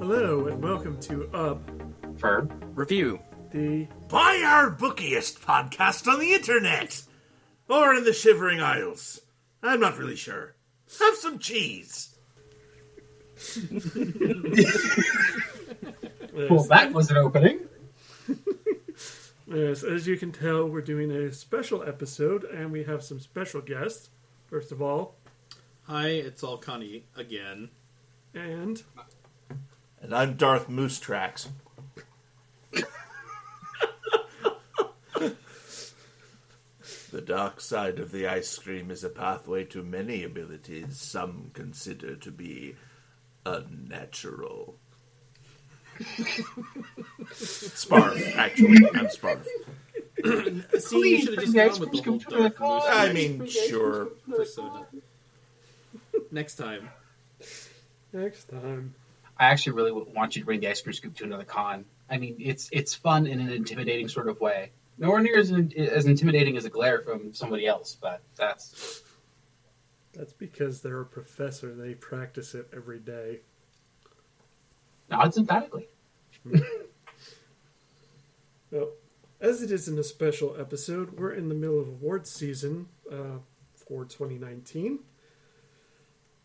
Hello and welcome to Up For Review. the Buy our bookiest podcast on the internet! Or in the Shivering Isles. I'm not really sure. Have some cheese. well, that was an opening. Yes, as you can tell, we're doing a special episode and we have some special guests. First of all, hi, it's Alkani again. and I'm Darth Moose Tracks. The dark side of the ice cream is a pathway to many abilities some consider to be unnatural. Sparf, actually. I'm Sparf. See, you should have just gone with the whole Darth Moose. I mean, sure. persona. Next time. I actually really want you to bring the ice cream scoop to another con. I mean, it's fun in an intimidating sort of way. Nowhere near as intimidating as a glare from somebody else, but that's because they're a professor. They practice it every day. not emphatically. Well, as it isn't a special episode, we're in the middle of awards season for 2019.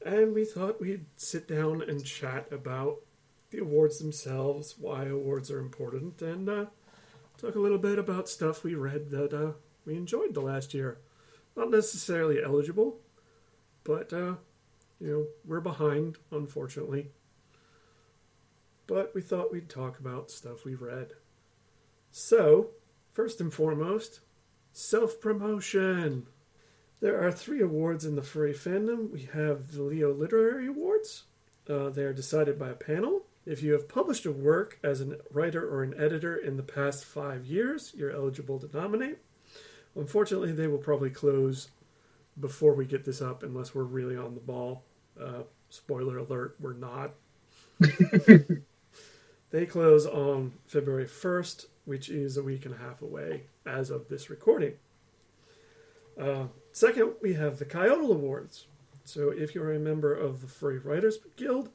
And we thought we'd sit down and chat about the awards themselves, why awards are important, and talk a little bit about stuff we read that we enjoyed the last year. Not necessarily eligible, but, we're behind, unfortunately. But we thought we'd talk about stuff we read. So, first and foremost, self-promotion. There are 3 awards in the furry fandom. We have the Leo Literary Awards. They are decided by a panel. If you have published a work as a writer or an editor in the past 5 years, you're eligible to nominate. Unfortunately, they will probably close before we get this up, unless we're really on the ball. Spoiler alert, we're not. They close on February 1st, which is a week and a half away as of this recording. Second, we have the Coyote Awards. So if you're a member of the Furry Writers Guild,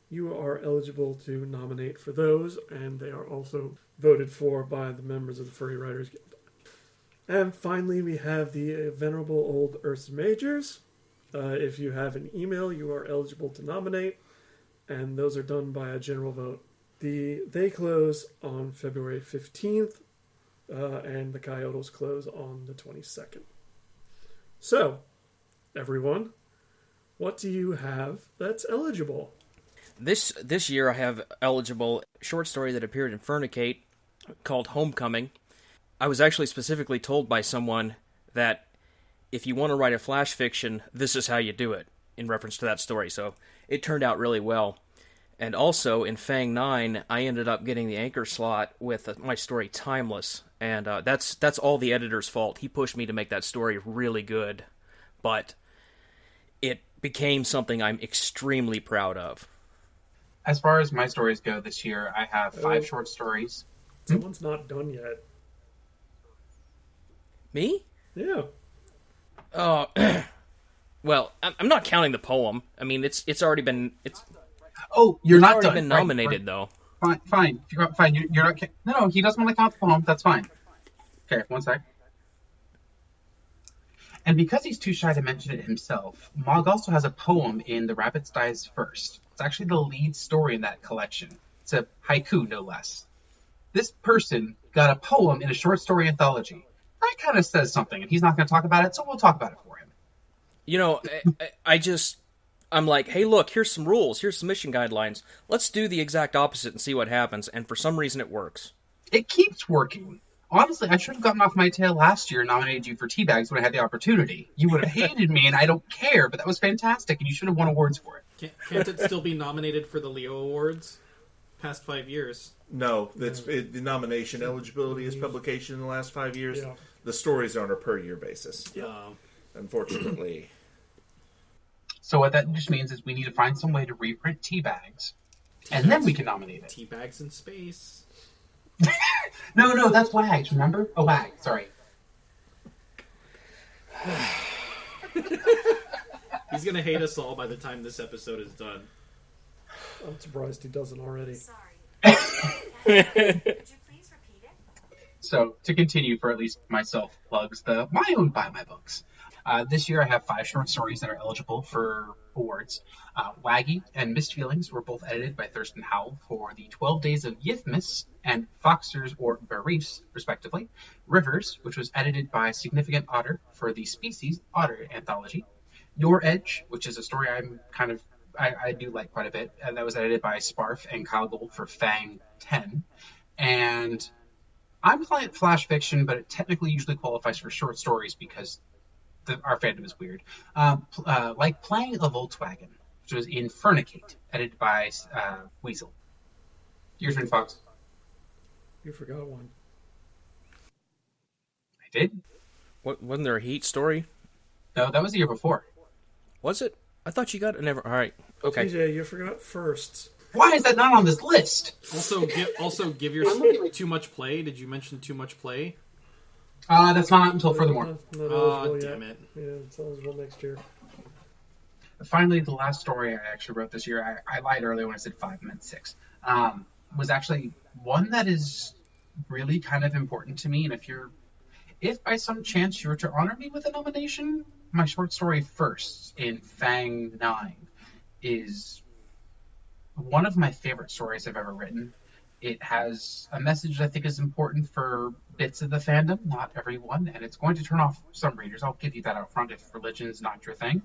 you are eligible to nominate for those, and they are also voted for by the members of the Furry Writers Guild. And finally, we have the Venerable Old Ursa Majors. If you have an email, you are eligible to nominate, and those are done by a general vote. They close on February 15th, and the Coyotes close on the 22nd. So, everyone, what do you have that's eligible? This year I have eligible a short story that appeared in Furnicate called Homecoming. I was actually specifically told by someone that if you want to write a flash fiction, this is how you do it, in reference to that story. So it turned out really well. And also, in Fang 9, I ended up getting the anchor slot with my story Timeless. And that's all the editor's fault. He pushed me to make that story really good. But it became something I'm extremely proud of. As far as my stories go this year, I have 5 short stories. Someone's not done yet. Me? Yeah. Oh, well, I'm not counting the poem. I mean, it's already been... Oh, you're not already done. been nominated, though. Fine. Fine. You're not. No, he doesn't want to count the poem. That's fine. Okay, one sec. And because he's too shy to mention it himself, Mog also has a poem in The Rabbit Dies First. It's actually the lead story in that collection. It's a haiku, no less. This person got a poem in a short story anthology. That kind of says something, and he's not going to talk about it, so we'll talk about it for him. You know, I'm like, hey, look, here's some rules, here's some mission guidelines. Let's do the exact opposite and see what happens, and for some reason it works. It keeps working. Honestly, I should have gotten off my tail last year and nominated you for Teabags when I had the opportunity. You would have hated me, and I don't care, but that was fantastic, and you should have won awards for it. Can't it still be nominated for the Leo Awards? Past 5 years. No, the nomination eligibility is publication in the last 5 years. Yeah. The stories are on a per-year basis. Yeah. Unfortunately. So what that just means is we need to find some way to reprint Teabags, and then we can nominate it. Teabags in space. No, that's Wags, remember? Oh, Wag, sorry. He's gonna hate us all by the time this episode is done. I'm surprised he doesn't already. Sorry. Could you please repeat it? So, to continue for at least myself plugs, my own Buy My Books. This year I have 5 short stories that are eligible for awards. Waggy and Missed Feelings were both edited by Thurston Howell for the 12 Days of Yithmas and Foxers or Barreefs, respectively. Rivers, which was edited by Significant Otter for the Species Otter Anthology. Your Edge, which is a story I do like quite a bit, and that was edited by Sparf and Kyle Gold for Fang 10. And I'm calling it flash fiction, but it technically usually qualifies for short stories because our fandom is weird. Like Playing a Volkswagen, which was in Furnicate, edited by Weasel. Your turn, Fox. You forgot one. I did? Wasn't there a Heat story? No, that was the year before. Was it? I thought you got it. Never. All right. Okay. TJ, you forgot Firsts. Why is that not on this list? Also give your Too Much Play. Did you mention Too Much Play? That's not until furthermore. Not eligible Damn yet. it. Yeah, it's eligible next year. Finally, the last story I actually wrote this year, I lied earlier when I said 5, I meant 6, was actually one that is really kind of important to me. And if by some chance you were to honor me with a nomination, my short story First in Fang 9 is one of my favorite stories I've ever written. It has a message I think is important for bits of the fandom, not everyone, and it's going to turn off some readers. I'll give you that up front if religion's not your thing.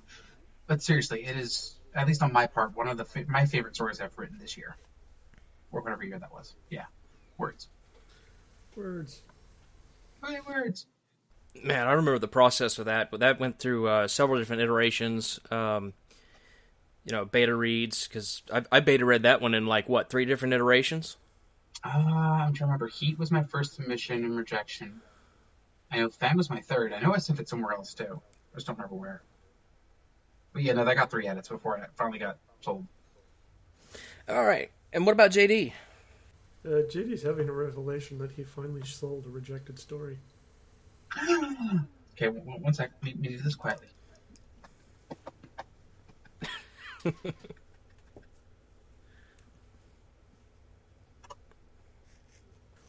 But seriously, it is, at least on my part, one of my favorite stories I've written this year. Or whatever year that was. Yeah. Words. My words. Man, I remember the process of that, but that went through several different iterations. Beta reads, because I beta read that one in 3 different iterations? I'm trying to remember. Heat was my first submission and rejection. I know Fang was my third. I know I sent it somewhere else too. I just don't remember where. But yeah, no, that got 3 edits before it finally got sold. All right. And what about JD? JD's having a revelation that he finally sold a rejected story. Okay, one sec. Let me do this quietly.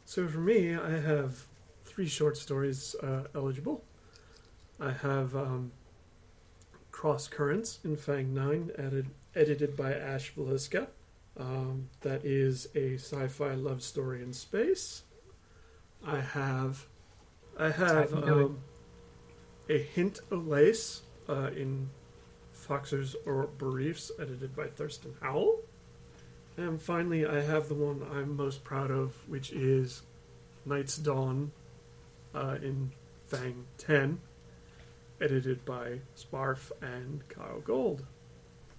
So for me, I have 3 short stories eligible. I have Cross Currents in Fang 9, edited by Ash Veliska. That is a sci-fi love story in space. I have A Hint of Lace in Foxers or Barreefs, edited by Thurston Howell. And finally, I have the one I'm most proud of, which is Night's Dawn in Fang 10, edited by Sparf and Kyle Gold.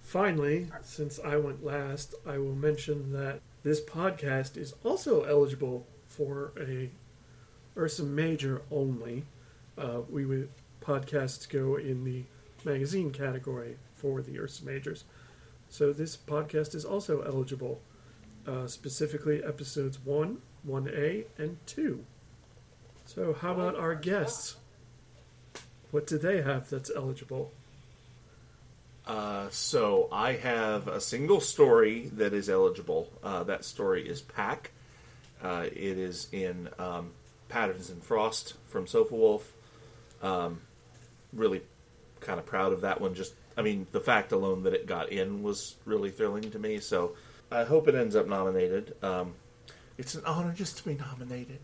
Finally, since I went last, I will mention that this podcast is also eligible for a Ursa Major only. Podcasts go in the magazine category for the Ursa Majors. So this podcast is also eligible, specifically episodes 1, 1A, and 2. So how about our guests? What do they have that's eligible? So I have a single story that is eligible. That story is Pack. It is in Patterns and Frost from Sofa Wolf. Really kind of proud of that one. The fact alone that it got in was really thrilling to me. So I hope it ends up nominated. It's an honor just to be nominated.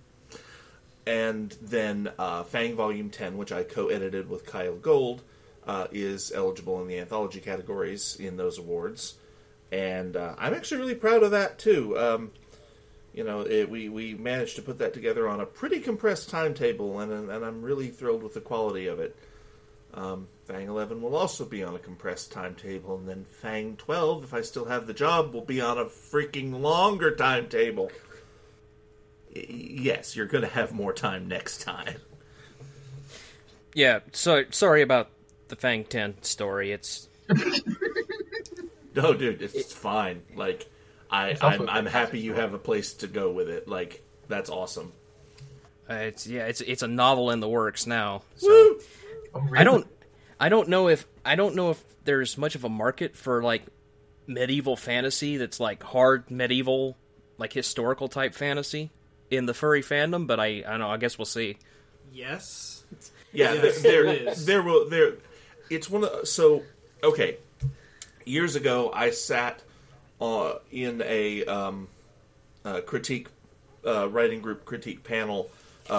And then Fang Volume 10, which I co-edited with Kyle Gold, is eligible in the anthology categories in those awards. And I'm actually really proud of that, too. We managed to put that together on a pretty compressed timetable, and I'm really thrilled with the quality of it. Fang 11 will also be on a compressed timetable, and then Fang 12, if I still have the job, will be on a freaking longer timetable. Yes, you're going to have more time next time. Yeah, so sorry about the Fang 10 story. It's No, dude, it's fine. I'm happy you have a place to go with it. That's awesome. It's a novel in the works now. So Woo! Oh, really? I don't know if there's much of a market for medieval fantasy that's like hard medieval, like historical type fantasy in the furry fandom, but I don't know, I guess we'll see. Yes. Yeah, Yes, there it is. it's one of so okay. Years ago, I sat in a critique writing group critique panel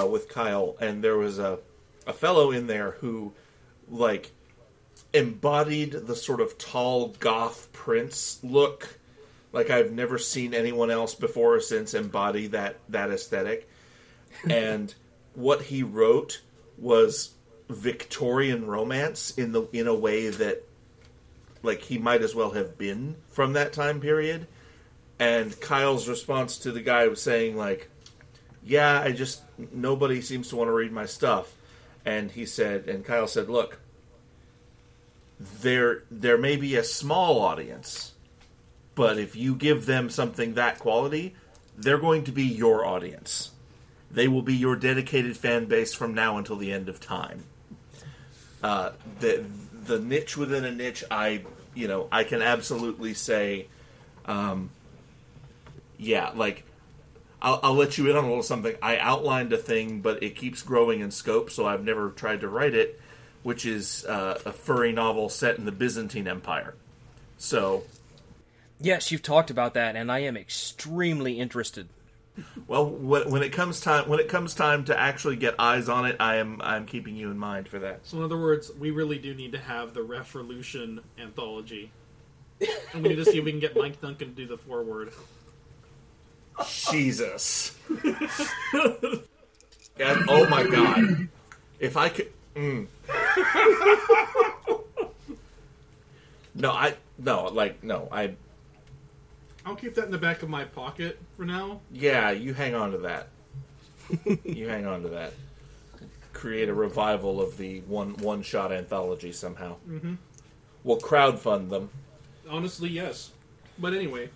with Kyle, and there was a fellow in there who like embodied the sort of tall goth prince look like I've never seen anyone else before or since embody that aesthetic. And what he wrote was Victorian romance in a way that like he might as well have been from that time period. And Kyle's response to the guy was saying like, yeah, nobody seems to want to read my stuff. And Kyle said, look, there may be a small audience, but if you give them something that quality, they're going to be your audience. They will be your dedicated fan base from now until the end of time. The niche within a niche, I can absolutely say, yeah, like, I'll let you in on a little something. I outlined a thing, but it keeps growing in scope, so I've never tried to write it, which is a furry novel set in the Byzantine Empire. So, Yes, you've talked about that, and I am extremely interested. well, when it comes time to actually get eyes on it, I'm keeping you in mind for that. So in other words, we really do need to have the Revolution anthology. And we need to see if we can get Mike Duncan to do the foreword. Jesus. And, oh my god. If I could... I'll keep that in the back of my pocket for now. Yeah, you hang on to that. You hang on to that. Create a revival of the one-shot anthology somehow. Mm-hmm. We'll crowdfund them. Honestly, yes. But anyway.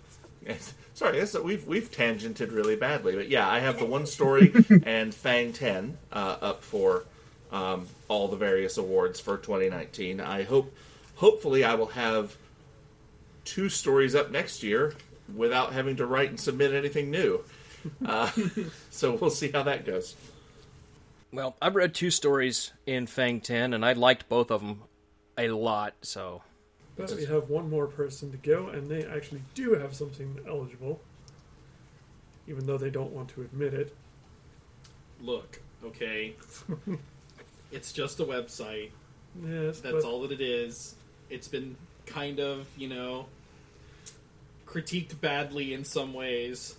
Sorry, we've tangented really badly. But yeah, I have the one story and Fang 10 up for all the various awards for 2019. Hopefully I will have 2 stories up next year without having to write and submit anything new. So we'll see how that goes. Well, I've read 2 stories in Fang 10, and I liked both of them a lot, so... But we have one more person to go, and they actually do have something eligible, even though they don't want to admit it. Look, okay. It's just a website. Yes, That's all that it is. It's been kind of, critiqued badly in some ways.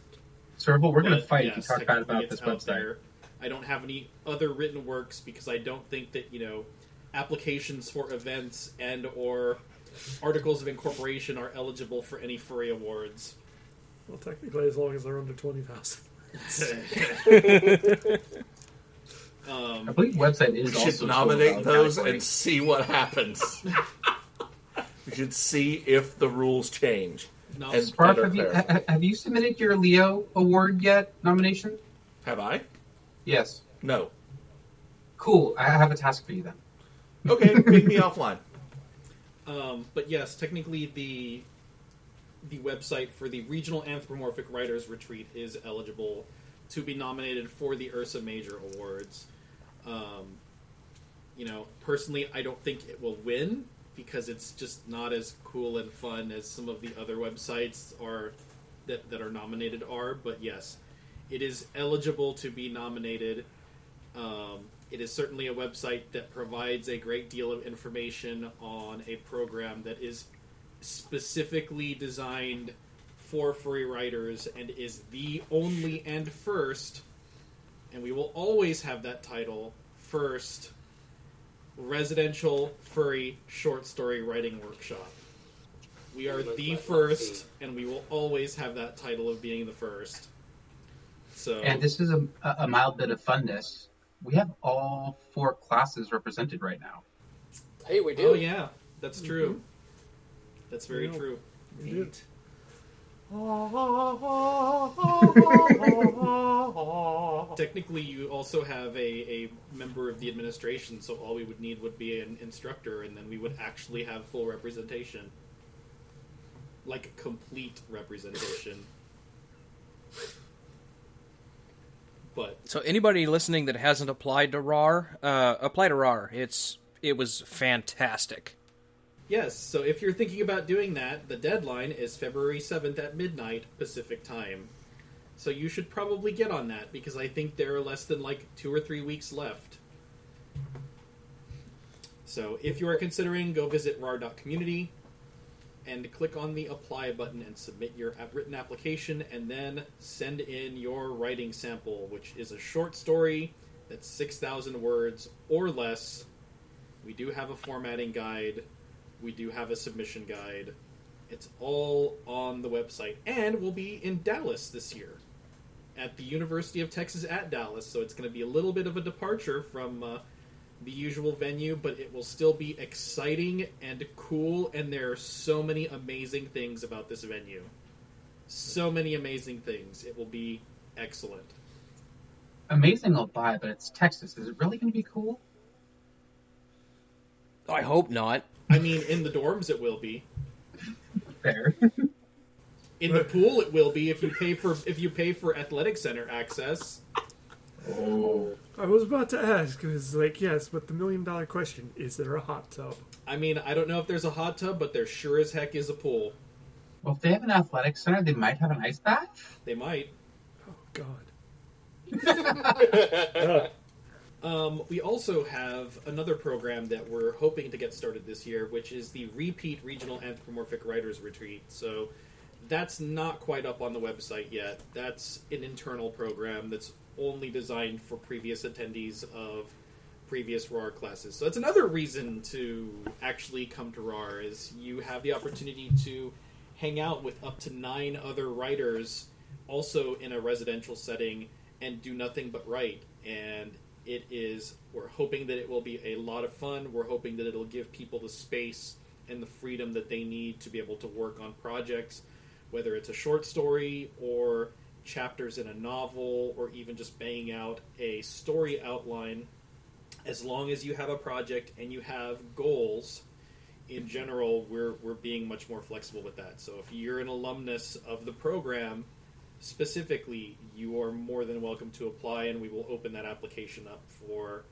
Serval, we're going to But, fight yes, to talk bad technically about it's this out website. there. I don't have any other written works because I don't think that, applications for events and or articles of incorporation are eligible for any furry awards. Well, technically, as long as they're under 20,000. I believe website is We also should nominate still a valid those category. and see what happens. We should see if the rules change. No, And Sparf, better have you submitted your Leo award yet? Nomination? Have I? Yes. No. Cool. I have a task for you then. Okay, ping me offline. but yes, technically the website for the Regional Anthropomorphic Writers Retreat is eligible to be nominated for the Ursa Major Awards. Personally, I don't think it will win because it's just not as cool and fun as some of the other websites that are nominated are. But yes, it is eligible to be nominated. It is certainly a website that provides a great deal of information on a program that is specifically designed for furry writers and is the only and first, and we will always have that title, first residential furry short story writing workshop. We are the first, and we will always have that title of being the first. So, And this is a mild bit of funness. We have all 4 classes represented right now. Hey, we do. oh yeah, that's true. That's very Yeah. true. Neat. Technically, you also have a member of the administration, so all we would need would be an instructor, and then we would actually have full representation. like complete representation. But So anybody listening that hasn't applied to RAR, apply to RAR. It was fantastic. yes, so if you're thinking about doing that, the deadline is February 7th at midnight Pacific time. So you should probably get on that, because I think there are less than like 2 or 3 weeks left. So if you are considering, go visit rar.community and click on the apply button and submit your written application, and then send in your writing sample, which is a short story that's 6,000 words or less. We do have a formatting guide. We do have a submission guide. It's all on the website, and we'll be in Dallas this year at the University of Texas at Dallas, so it's going to be a little bit of a departure from the usual venue, but it will still be exciting and cool, and there are so many amazing things about this venue. So many amazing things. It will be excellent. Amazing, I'll buy, but it's Texas. Is it really going to be cool? I hope not. I mean, in the dorms it will be. Fair. In the pool it will be if you pay for athletic center access. Oh. I was about to ask, and it's like, yes, but the $1,000,000 question, is there a hot tub? I mean, I don't know if there's a hot tub, but there sure as heck is a pool. Well, if they have an athletic center, they might have an ice bath? They might. Oh, God. We also have another program that we're hoping to get started this year, which is the Repeat Regional Anthropomorphic Writers Retreat. So that's not quite up on the website yet. That's an internal program that's only designed for previous attendees of previous RAR classes. So that's another reason to actually come to RAR, is you have the opportunity to hang out with up to 9 other writers, also in a residential setting, and do nothing but write. And we're hoping that it will be a lot of fun. We're hoping that it'll give people the space and the freedom that they need to be able to work on projects, whether it's a short story or chapters in a novel, or even just banging out a story outline. As long as you have a project and you have goals, in general, we're being much more flexible with that. So if you're an alumnus of the program, specifically, you are more than welcome to apply, and we will open that application up for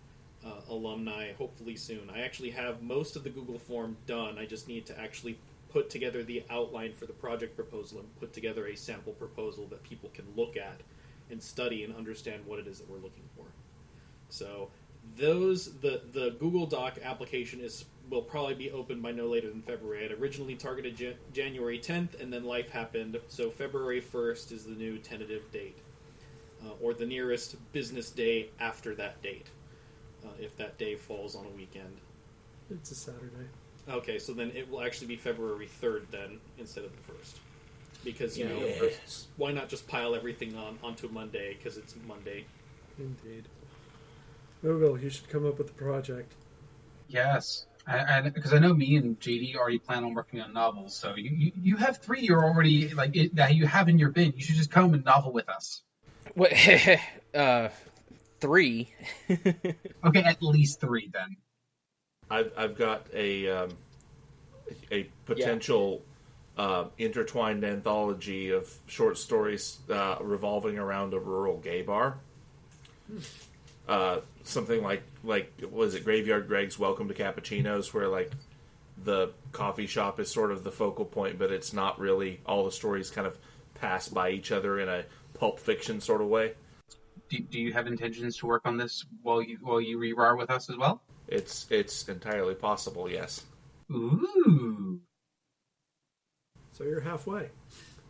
alumni hopefully soon. I actually have most of the Google form done. I just need to actually put together the outline for the project proposal and put together a sample proposal that people can look at and study and understand what it is that we're looking for. So the Google Doc application will probably be open by no later than February. I'd originally targeted January 10th, and then life happened, so February 1st is the new tentative date, or the nearest business day after that date, if that day falls on a weekend. It's a Saturday. Okay, so then it will actually be February 3rd then, instead of the 1st. Because, why not just pile everything onto Monday, because it's Monday. Indeed. Google, you should come up with a project. Yes. Because I know me and JD already plan on working on novels, so you have 3 you're already, that you have in your bin. You should just come and novel with us. What? 3? Okay, at least 3 then. I've got a potential intertwined anthology of short stories revolving around a rural gay bar. Something like was it Graveyard Greg's Welcome to Cappuccinos, where like the coffee shop is sort of the focal point, but it's not really. All the stories kind of pass by each other in a pulp fiction sort of way. Do you have intentions to work on this while you re-RAR with us as well? It's entirely possible, yes. Ooh. So you're halfway.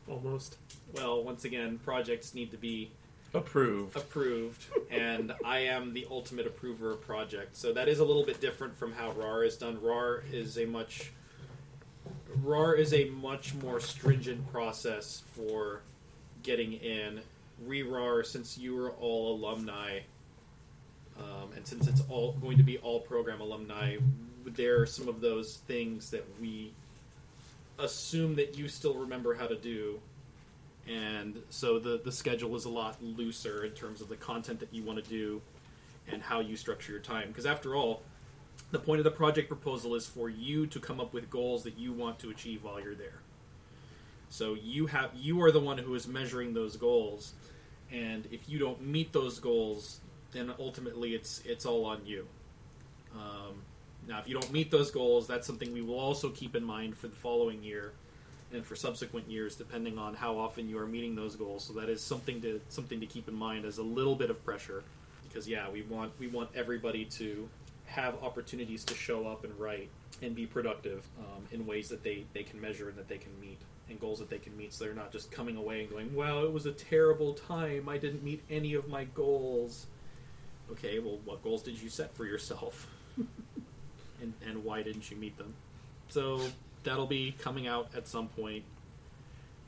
Almost. Well, once again, projects need to be Approved. And I am the ultimate approver of projects. So that is a little bit different from how RAR is done. RAR is a much more stringent process for getting in. Re-RAR, since you are all alumni, and since it's all going to be all program alumni, there are some of those things that we assume that you still remember how to do. And so the schedule is a lot looser in terms of the content that you want to do and how you structure your time. Because after all, the point of the project proposal is for you to come up with goals that you want to achieve while you're there. So you are the one who is measuring those goals, and if you don't meet those goals, then ultimately it's all on you. Now, if you don't meet those goals, that's something we will also keep in mind for the following year and for subsequent years, depending on how often you are meeting those goals. So that is something to keep in mind as a little bit of pressure, because we want everybody to have opportunities to show up and write and be productive in ways that they can measure and that they can meet, and goals that they can meet, so they're not just coming away and going, "Wow, it was a terrible time. I didn't meet any of my goals." Okay, well, what goals did you set for yourself? And why didn't you meet them? So that'll be coming out at some point,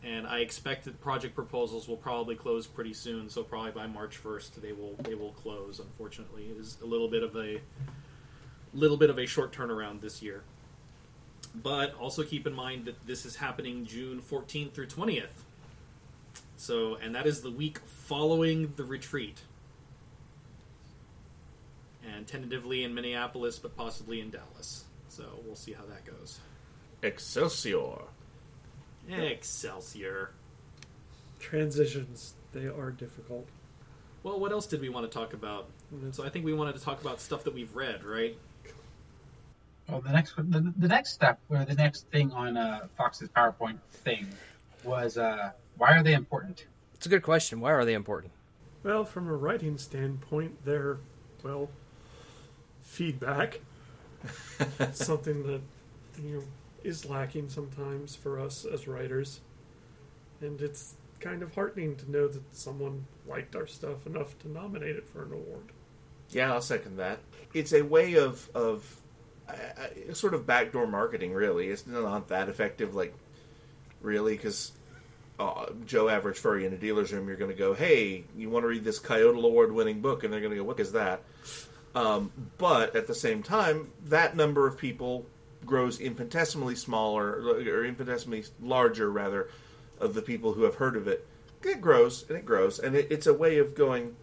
and I expect that project proposals will probably close pretty soon. So probably by March 1st, they will close. Unfortunately, it is a little bit of a short turnaround this year. But also keep in mind that this is happening June 14th through 20th. So, and that is the week following the retreat. And tentatively in Minneapolis, but possibly in Dallas. So we'll see how that goes. Excelsior. Excelsior. Transitions, they are difficult. Well, what else did we want to talk about? So I think we wanted to talk about stuff that we've read, right? Well, the next step, or the next thing on Fox's PowerPoint thing was, why are they important? It's a good question. Why are they important? Well, from a writing standpoint, they're, feedback. Something that, is lacking sometimes for us as writers. And it's kind of heartening to know that someone liked our stuff enough to nominate it for an award. Yeah, I'll second that. It's a way of sort of backdoor marketing, really. It's not that effective, really, because Joe Average Furry in a dealer's room, you're going to go, "Hey, you want to read this Coyote Award-winning book?" And they're going to go, "What is that?" But at the same time, that number of people grows infinitesimally smaller, or infinitesimally larger, rather, of the people who have heard of it. It grows, and it grows, and it's a way of going,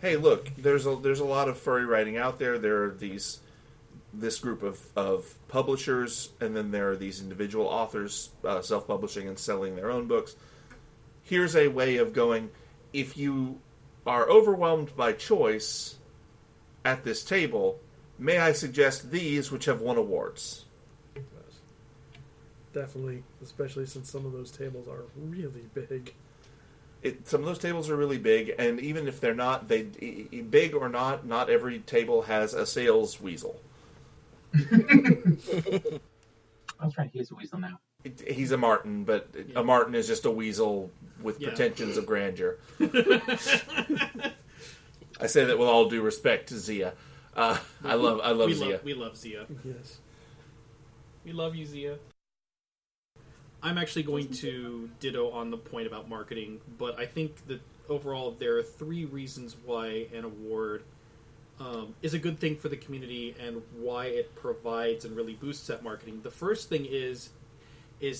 "Hey, look, there's a lot of furry writing out there. There are this group of publishers, and then there are these individual authors self-publishing and selling their own books. Here's a way of going, if you are overwhelmed by choice at this table, may I suggest these which have won awards?" Definitely, especially since some of those tables are really big. Some of those tables are really big, and even if they're not, big or not every table has a sales weasel. I was right, he's a weasel now. He's a marten, but a marten is just a weasel with pretensions of grandeur. I say that with all due respect to Zia. I love Zia. We love Zia. Yes. We love you, Zia. I'm actually going to ditto on the point about marketing, but I think that overall there are 3 reasons why an award is a good thing for the community and why it provides and really boosts that marketing. The first thing is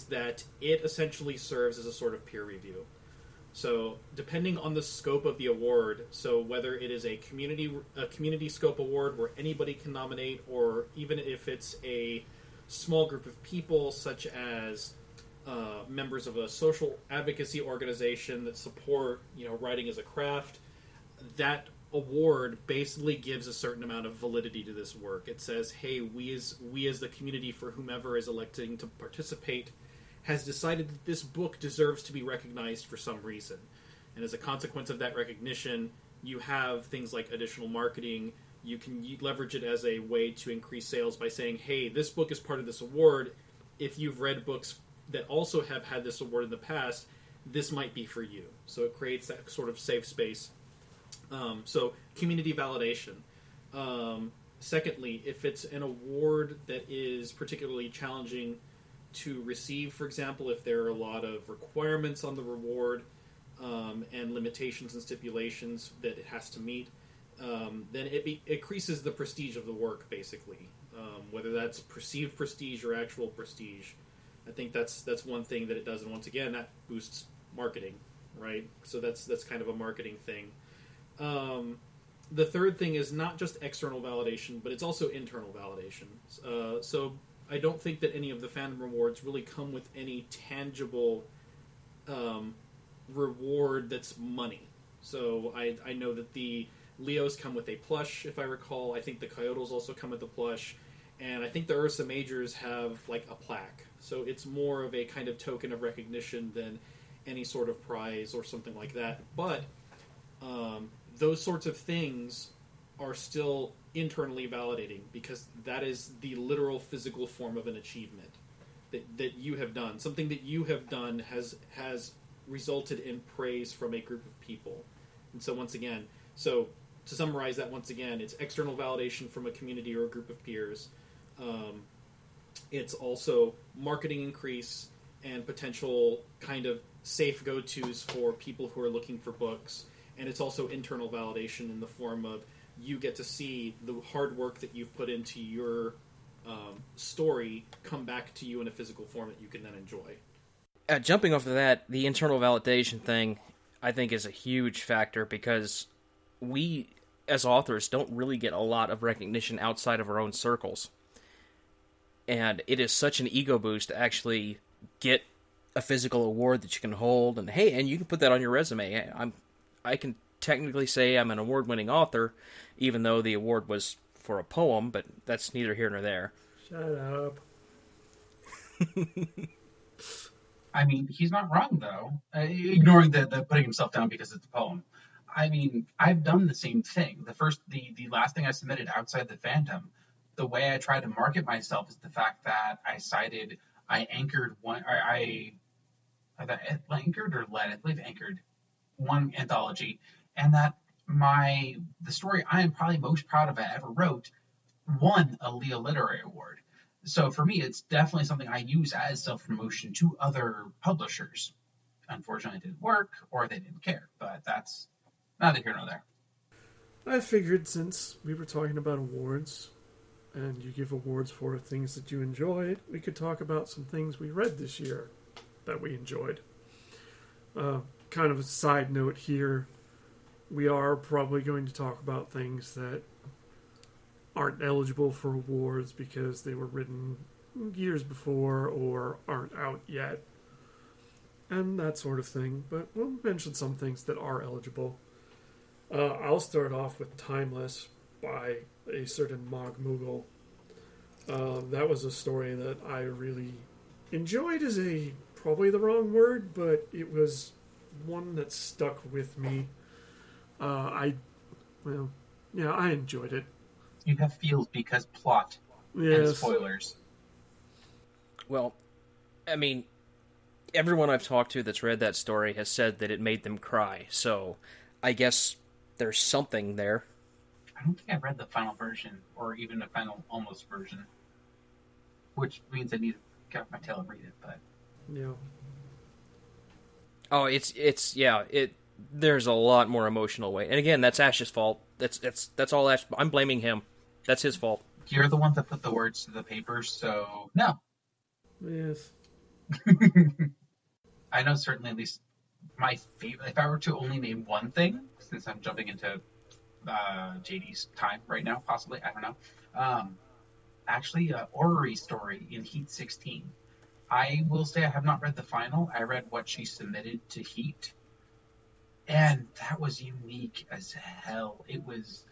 that it essentially serves as a sort of peer review. So depending on the scope of the award, so whether it is a community scope award where anybody can nominate, or even if it's a small group of people such as members of a social advocacy organization that support writing as a craft, that award basically gives a certain amount of validity to this work. It says, hey, we as the community, for whomever is electing to participate, has decided that this book deserves to be recognized for some reason. And as a consequence of that recognition, you have things like additional marketing. You can leverage it as a way to increase sales by saying, hey, this book is part of this award. If you've read books that also have had this award in the past, this might be for you. So it creates that sort of safe space. So community validation. Secondly, if it's an award that is particularly challenging to receive, for example, if there are a lot of requirements on the reward and limitations and stipulations that it has to meet, then it increases the prestige of the work, basically, whether that's perceived prestige or actual prestige. I think that's one thing that it does, and once again, that boosts marketing, right? So that's kind of a marketing thing. The third thing is not just external validation, but it's also internal validation. So I don't think that any of the fandom rewards really come with any tangible reward that's money. So I know that the Leos come with a plush, if I recall. I think the Coyotals also come with a plush. And I think the Ursa Majors have, like, a plaque. So it's more of a kind of token of recognition than any sort of prize or something like that. But those sorts of things are still internally validating, because that is the literal physical form of an achievement that you have done. Something that you have done has resulted in praise from a group of people. And so once again, to summarize that once again, it's external validation from a community or a group of peers. It's also marketing increase and potential kind of safe go-tos for people who are looking for books. And it's also internal validation in the form of you get to see the hard work that you've put into your story come back to you in a physical form that you can then enjoy. Jumping off of that, the internal validation thing, I think, is a huge factor, because we, as authors, don't really get a lot of recognition outside of our own circles. And it is such an ego boost to actually get a physical award that you can hold, and hey, and you can put that on your resume. I can technically say I'm an award-winning author, even though the award was for a poem, but that's neither here nor there. Shut up. I mean, he's not wrong, though. Ignoring the putting himself down because it's a poem. I mean, I've done the same thing. The last thing I submitted outside the fandom, the way I try to market myself is the fact that I anchored one anthology, and that the story I am probably most proud of I ever wrote won a Leo Literary Award. So for me, it's definitely something I use as self-promotion to other publishers. Unfortunately, it didn't work, or they didn't care, but that's neither here nor there. I figured, since we were talking about awards, and you give awards for things that you enjoyed, we could talk about some things we read this year that we enjoyed. Kind of a side note here, we are probably going to talk about things that aren't eligible for awards because they were written years before or aren't out yet, and that sort of thing, but we'll mention some things that are eligible. I'll start off with Timeless by a certain Mog Moogle. That was a story that I really enjoyed, is probably the wrong word, but it was one that stuck with me. I enjoyed it. You have feels because plot and spoilers. Well, I mean, everyone I've talked to that's read that story has said that it made them cry, so I guess there's something there. I don't think I've read the final version, or even the final almost version, which means I need to get off my tail and read it, but... Yeah. Oh, there's a lot more emotional weight. And again, that's Ash's fault. That's all Ash. I'm blaming him. That's his fault. You're the one that put the words to the paper, so no. Yes. I know certainly at least my favorite, if I were to only name one thing, since I'm jumping into JD's time right now, possibly, I don't know. Actually, Orrery story in Heat 16. I will say I have not read the final. I read what she submitted to Heat, and that was unique as hell. It was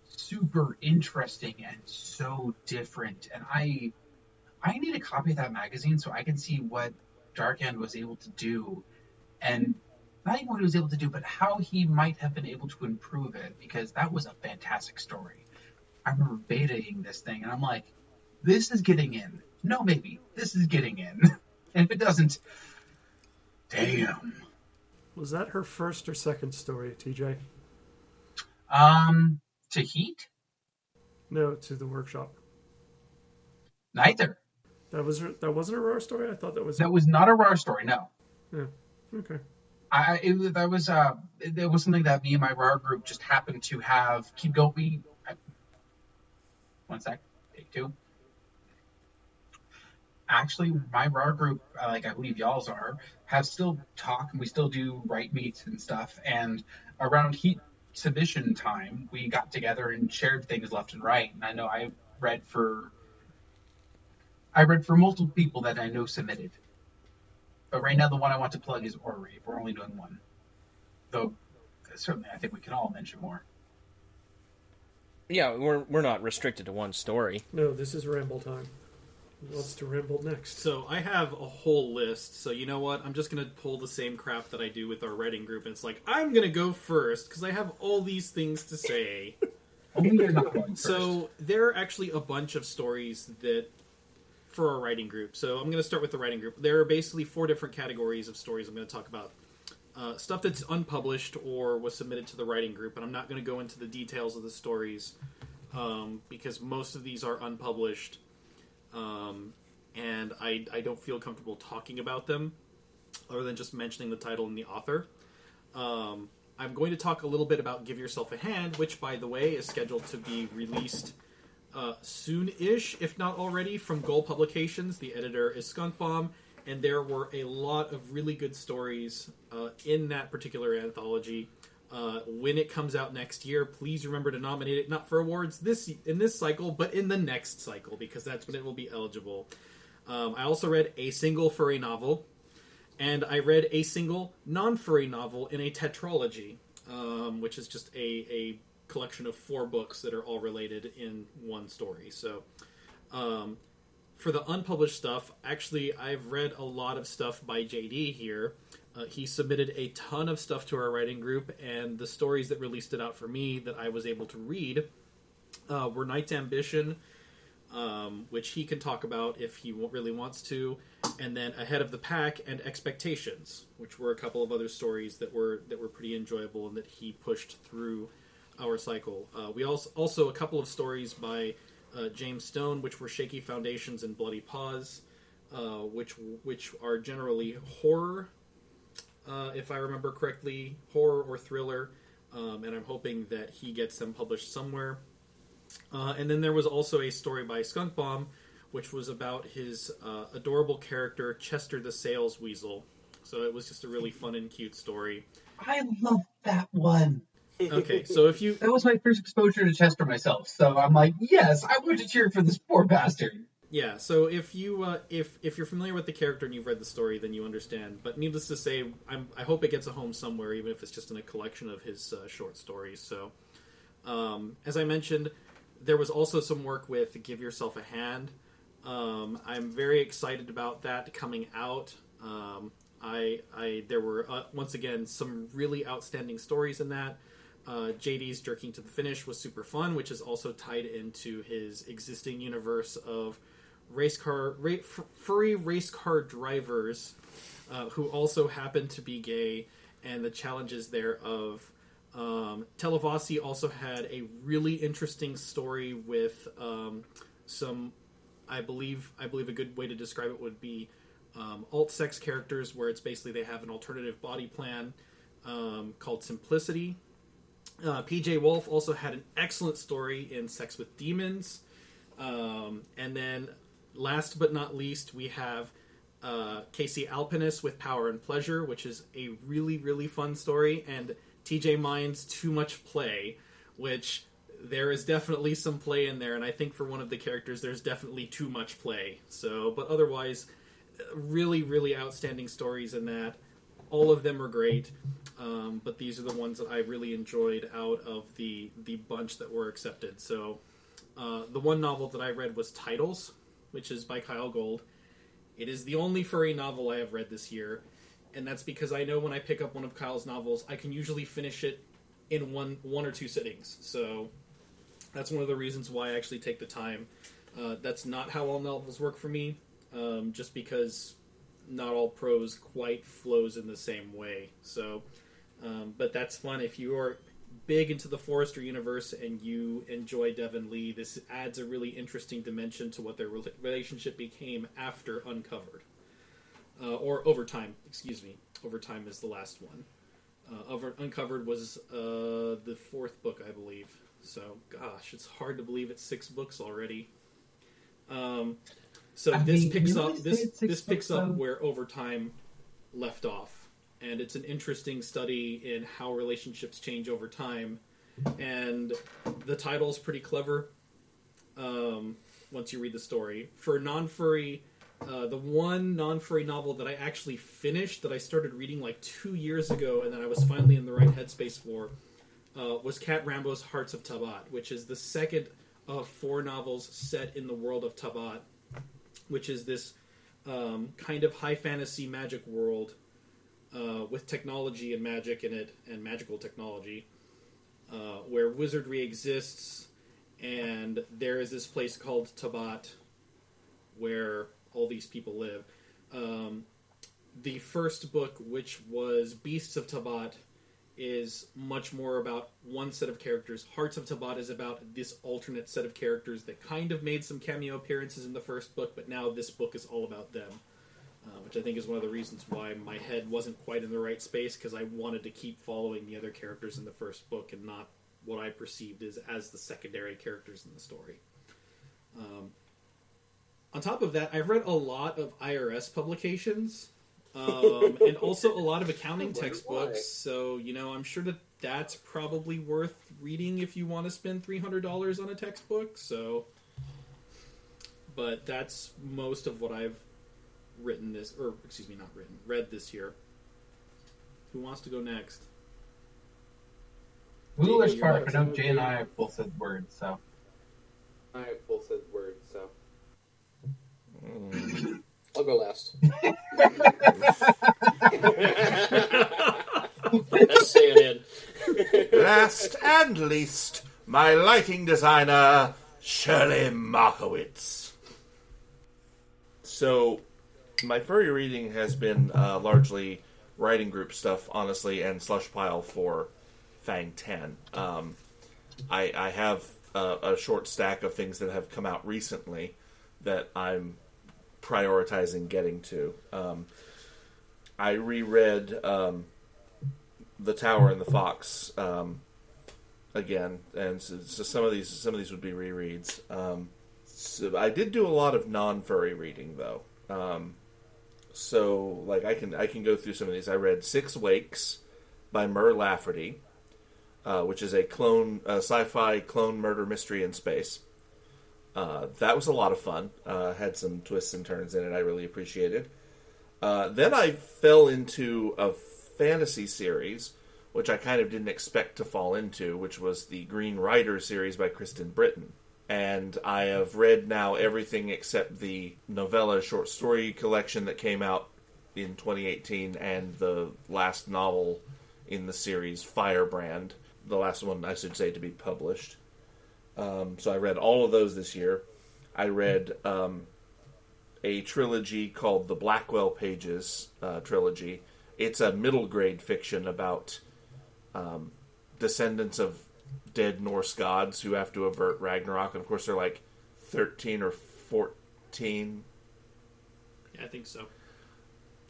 super interesting and so different, and I need a copy of that magazine so I can see what Darkhand was able to do, and not even what he was able to do, but how he might have been able to improve it, because that was a fantastic story. I remember betaing this thing, and I'm like, this is getting in. No, maybe. This is getting in. And if it doesn't, damn. Was that her first or second story, TJ? To Heat? No, to the workshop. Neither. That wasn't a raw story? I thought that was... That was not a raw story, no. Yeah, okay. It was something that me and my RAR group just happened to have. Keep going. One sec. Take two. Actually, my RAR group, like I believe y'all's are, have still talked, and we still do write meets and stuff. And around Heat submission time, we got together and shared things left and right. And I know I read for I read for multiple people that I know submitted. But right now, the one I want to plug is Ori, if we're only doing one. Though, certainly, I think we can all mention more. Yeah, we're not restricted to one story. No, this is ramble time. Who wants to ramble next? So I have a whole list. So you know what? I'm just going to pull the same crap that I do with our writing group. And it's like, I'm going to go first because I have all these things to say. Only you're not going first. So there are actually a bunch of stories that for our writing group. So I'm going to start with the writing group. There are basically 4 different categories of stories I'm going to talk about. Stuff that's unpublished or was submitted to the writing group. And I'm not going to go into the details of the stories because most of these are unpublished. And I don't feel comfortable talking about them other than just mentioning the title and the author. I'm going to talk a little bit about Give Yourself a Hand, which, by the way, is scheduled to be released soon-ish, if not already, from Goal Publications. The editor is Skunkbomb, and there were a lot of really good stories in that particular anthology. When it comes out next year, please remember to nominate it, not for awards in this cycle, but in the next cycle, because that's when it will be eligible. I also read a single furry novel, and I read a single non-furry novel in a tetralogy, which is just a collection of 4 books that are all related in one story. So, for the unpublished stuff, actually, I've read a lot of stuff by JD here. He submitted a ton of stuff to our writing group, and the stories that really stood out for me that I was able to read were Knight's Ambition, which he can talk about if he really wants to, and then Ahead of the Pack and Expectations, which were a couple of other stories that were pretty enjoyable and that he pushed through our cycle. We also a couple of stories by James Stone, which were Shaky Foundations and Bloody Paws, which are generally horror, if I remember correctly, horror or thriller, and I'm hoping that he gets them published somewhere. And then there was also a story by Skunkbomb, which was about his adorable character, Chester the Sales Weasel. So it was just a really fun and cute story. I love that one. Okay, so if you... That was my first exposure to Chester myself, so I'm like, yes, I want to cheer for this poor bastard. Yeah, so if you if you're familiar with the character and you've read the story, then you understand. But needless to say, I hope it gets a home somewhere, even if it's just in a collection of his short stories. So, as I mentioned, there was also some work with Give Yourself a Hand. I'm very excited about that coming out. There were once again some really outstanding stories in that. JD's Jerking to the Finish was super fun, which is also tied into his existing universe of furry race car drivers who also happen to be gay, and the challenges thereof. Televasi also had a really interesting story with some, I believe a good way to describe it would be alt-sex characters, where it's basically they have an alternative body plan called Simplicity. PJ Wolf also had an excellent story in Sex with Demons. And then, last but not least, we have Casey Alpinis with Power and Pleasure, which is a really, really fun story, and TJ Mine's Too Much Play, which there is definitely some play in there, and I think for one of the characters there's definitely too much play. So, but otherwise, really, really outstanding stories in that. All of them are great, but these are the ones that I really enjoyed out of the bunch that were accepted. So the one novel that I read was Titles, which is by Kyle Gold. It is the only furry novel I have read this year, and that's because I know when I pick up one of Kyle's novels, I can usually finish it in one or two sittings. So that's one of the reasons why I actually take the time. That's not how all novels work for me, just because not all prose quite flows in the same way. So, but that's fun. If you are big into the Forrester universe and you enjoy Devon Lee, this adds a really interesting dimension to what their relationship became after Uncovered. Or Overtime, excuse me. Overtime is the last one. Uncovered was the 4th book, I believe. So, gosh, it's hard to believe it's 6 books already. So this picks up where Overtime left off, and it's an interesting study in how relationships change over time, and the title's pretty clever. once you read the story. For non-furry, the one non-furry novel that I actually finished, that I started reading like 2 years ago, and that I was finally in the right headspace for, was Cat Rambo's Hearts of Tabat, which is the second of 4 novels set in the world of Tabat, which is this kind of high fantasy magic world with technology and magic in it, and magical technology, where wizardry exists, and there is this place called Tabat where all these people live. The first book, which was Beasts of Tabat, is much more about one set of characters. Hearts of Tabat is about this alternate set of characters that kind of made some cameo appearances in the first book, but now this book is all about them, which I think is one of the reasons why my head wasn't quite in the right space, because I wanted to keep following the other characters in the first book and not what I perceived as the secondary characters in the story. On top of that, I've read a lot of IRS publications, and also a lot of accounting textbooks, so, I'm sure that that's probably worth reading if you want to spend $300 on a textbook, but that's most of what I've read this year. Who wants to go next? Ooh, as far I know, Jay and I both said words, so. I'll go last. That's saying it. Last and least, my lighting designer, Shirley Markowitz. So, my furry reading has been largely writing group stuff, honestly, and slush pile for Fang 10. I have a short stack of things that have come out recently that I'm prioritizing getting to. I reread The Tower and the Fox again, and so some of these would be rereads. So I did do a lot of non-furry reading though. So like I can go through some of these. I read Six Wakes by Mur Lafferty, which is a sci-fi clone murder mystery in space. That was a lot of fun. Had some twists and turns in it I really appreciated. Then I fell into a fantasy series, which I kind of didn't expect to fall into, which was the Green Rider series by Kristen Britton. And I have read now everything except the novella short story collection that came out in 2018 and the last novel in the series, Firebrand. The last one, I should say, to be published. So I read all of those this year. I read a trilogy called the Blackwell Pages trilogy. It's a middle grade fiction about descendants of dead Norse gods who have to avert Ragnarok. And of course, they're like 13 or 14. Yeah, I think so.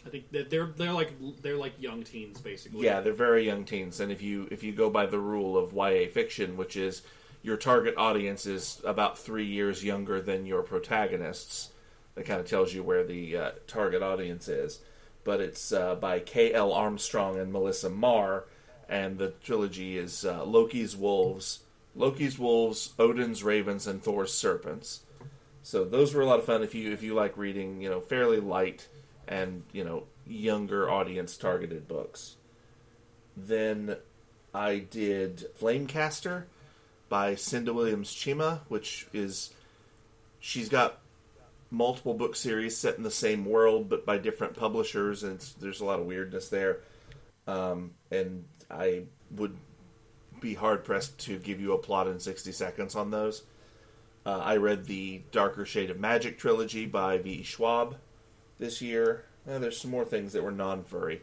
I think that they're like young teens, basically. Yeah, they're very young teens. And if you go by the rule of YA fiction, which is your target audience is about 3 years younger than your protagonists, that kind of tells you where the target audience is. But it's by K.L. Armstrong and Melissa Marr, and the trilogy is Loki's Wolves, Odin's Ravens, and Thor's Serpents. So those were a lot of fun if you like reading, fairly light and, younger audience targeted books. Then I did Flamecaster by Cinda Williams-Chima, which is, she's got multiple book series set in the same world but by different publishers, and there's a lot of weirdness there. And I would be hard-pressed to give you a plot in 60 seconds on those. I read the Darker Shade of Magic trilogy by V. Schwab this year. There's some more things that were non-furry.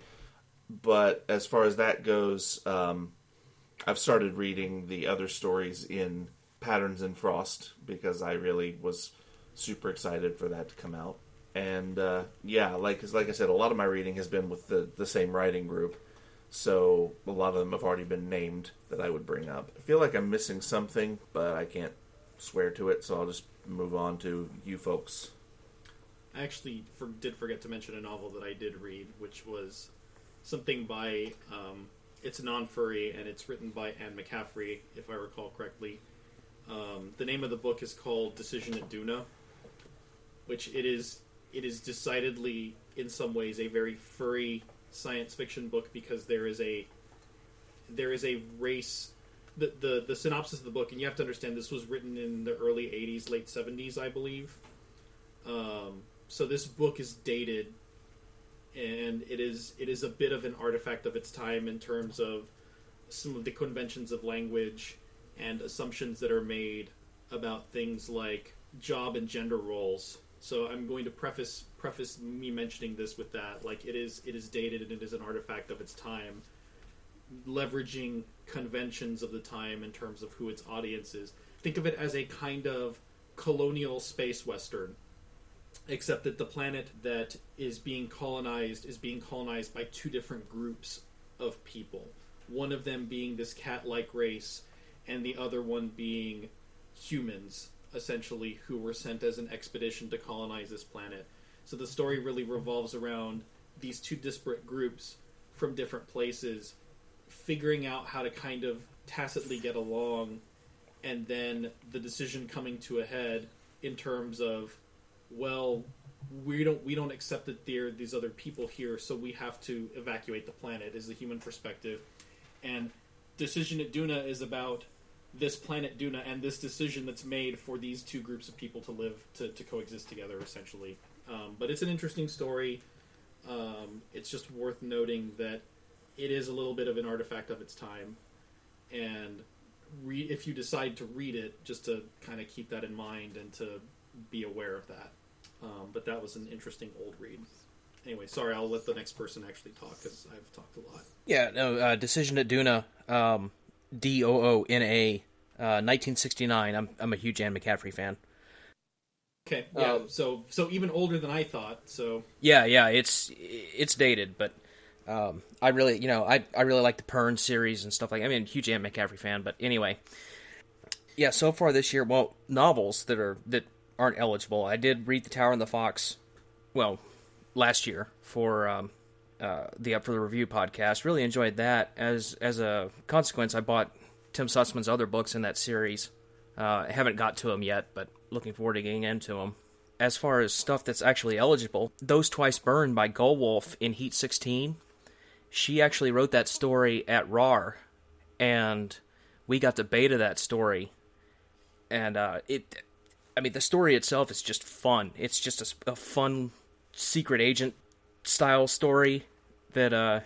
But as far as that goes, I've started reading the other stories in Patterns in Frost because I really was super excited for that to come out. And like I said, a lot of my reading has been with the same writing group. So a lot of them have already been named that I would bring up. I feel like I'm missing something, but I can't swear to it, so I'll just move on to you folks. I actually did forget to mention a novel that I did read, which was something by, it's non-furry, and it's written by Anne McCaffrey, if I recall correctly. The name of the book is called Decision at Duna, which it is decidedly, in some ways, a very furry science fiction book, because there is a race. The synopsis of the book, and you have to understand this was written in the early 80s, late 70s, I believe. So this book is dated, and it is a bit of an artifact of its time in terms of some of the conventions of language and assumptions that are made about things like job and gender roles. So I'm going to preface me mentioning this with that. Like, it is dated, and it is an artifact of its time, leveraging conventions of the time in terms of who its audience is. Think of it as a kind of colonial space western, except that the planet that is being colonized by two different groups of people. One of them being this cat-like race, and the other one being humans, essentially, who were sent as an expedition to colonize this planet. So the story really revolves around these two disparate groups from different places figuring out how to kind of tacitly get along, and then the decision coming to a head in terms of, well, we don't accept that there are these other people here, so we have to evacuate the planet, is the human perspective. And Decision at Duna is about this planet Duna and this decision that's made for these two groups of people to live, to coexist together, essentially. But it's an interesting story. It's just worth noting that it is a little bit of an artifact of its time, and if you decide to read it, just to kind of keep that in mind and to be aware of that. But that was an interesting old read. Anyway, sorry, I'll let the next person actually talk, because I've talked a lot. Yeah, no, Decision at Duna, Doona, 1969. I'm a huge Anne McCaffrey fan. Okay, yeah, so even older than I thought, so... Yeah, it's dated, but I really like the Pern series and stuff like that. I mean, I'm a huge Anne McCaffrey fan, but anyway. Yeah, so far this year, well, novels that aren't eligible. I did read The Tower and the Fox, well, last year for the Up for the Review podcast. Really enjoyed that. As a consequence, I bought Tim Sussman's other books in that series. I haven't got to them yet, but looking forward to getting into them. As far as stuff that's actually eligible, Those Twice Burned by Gullwolf in Heat 16. She actually wrote that story at RAR, and we got to beta that story. And the story itself is just fun. It's just a fun secret agent style story that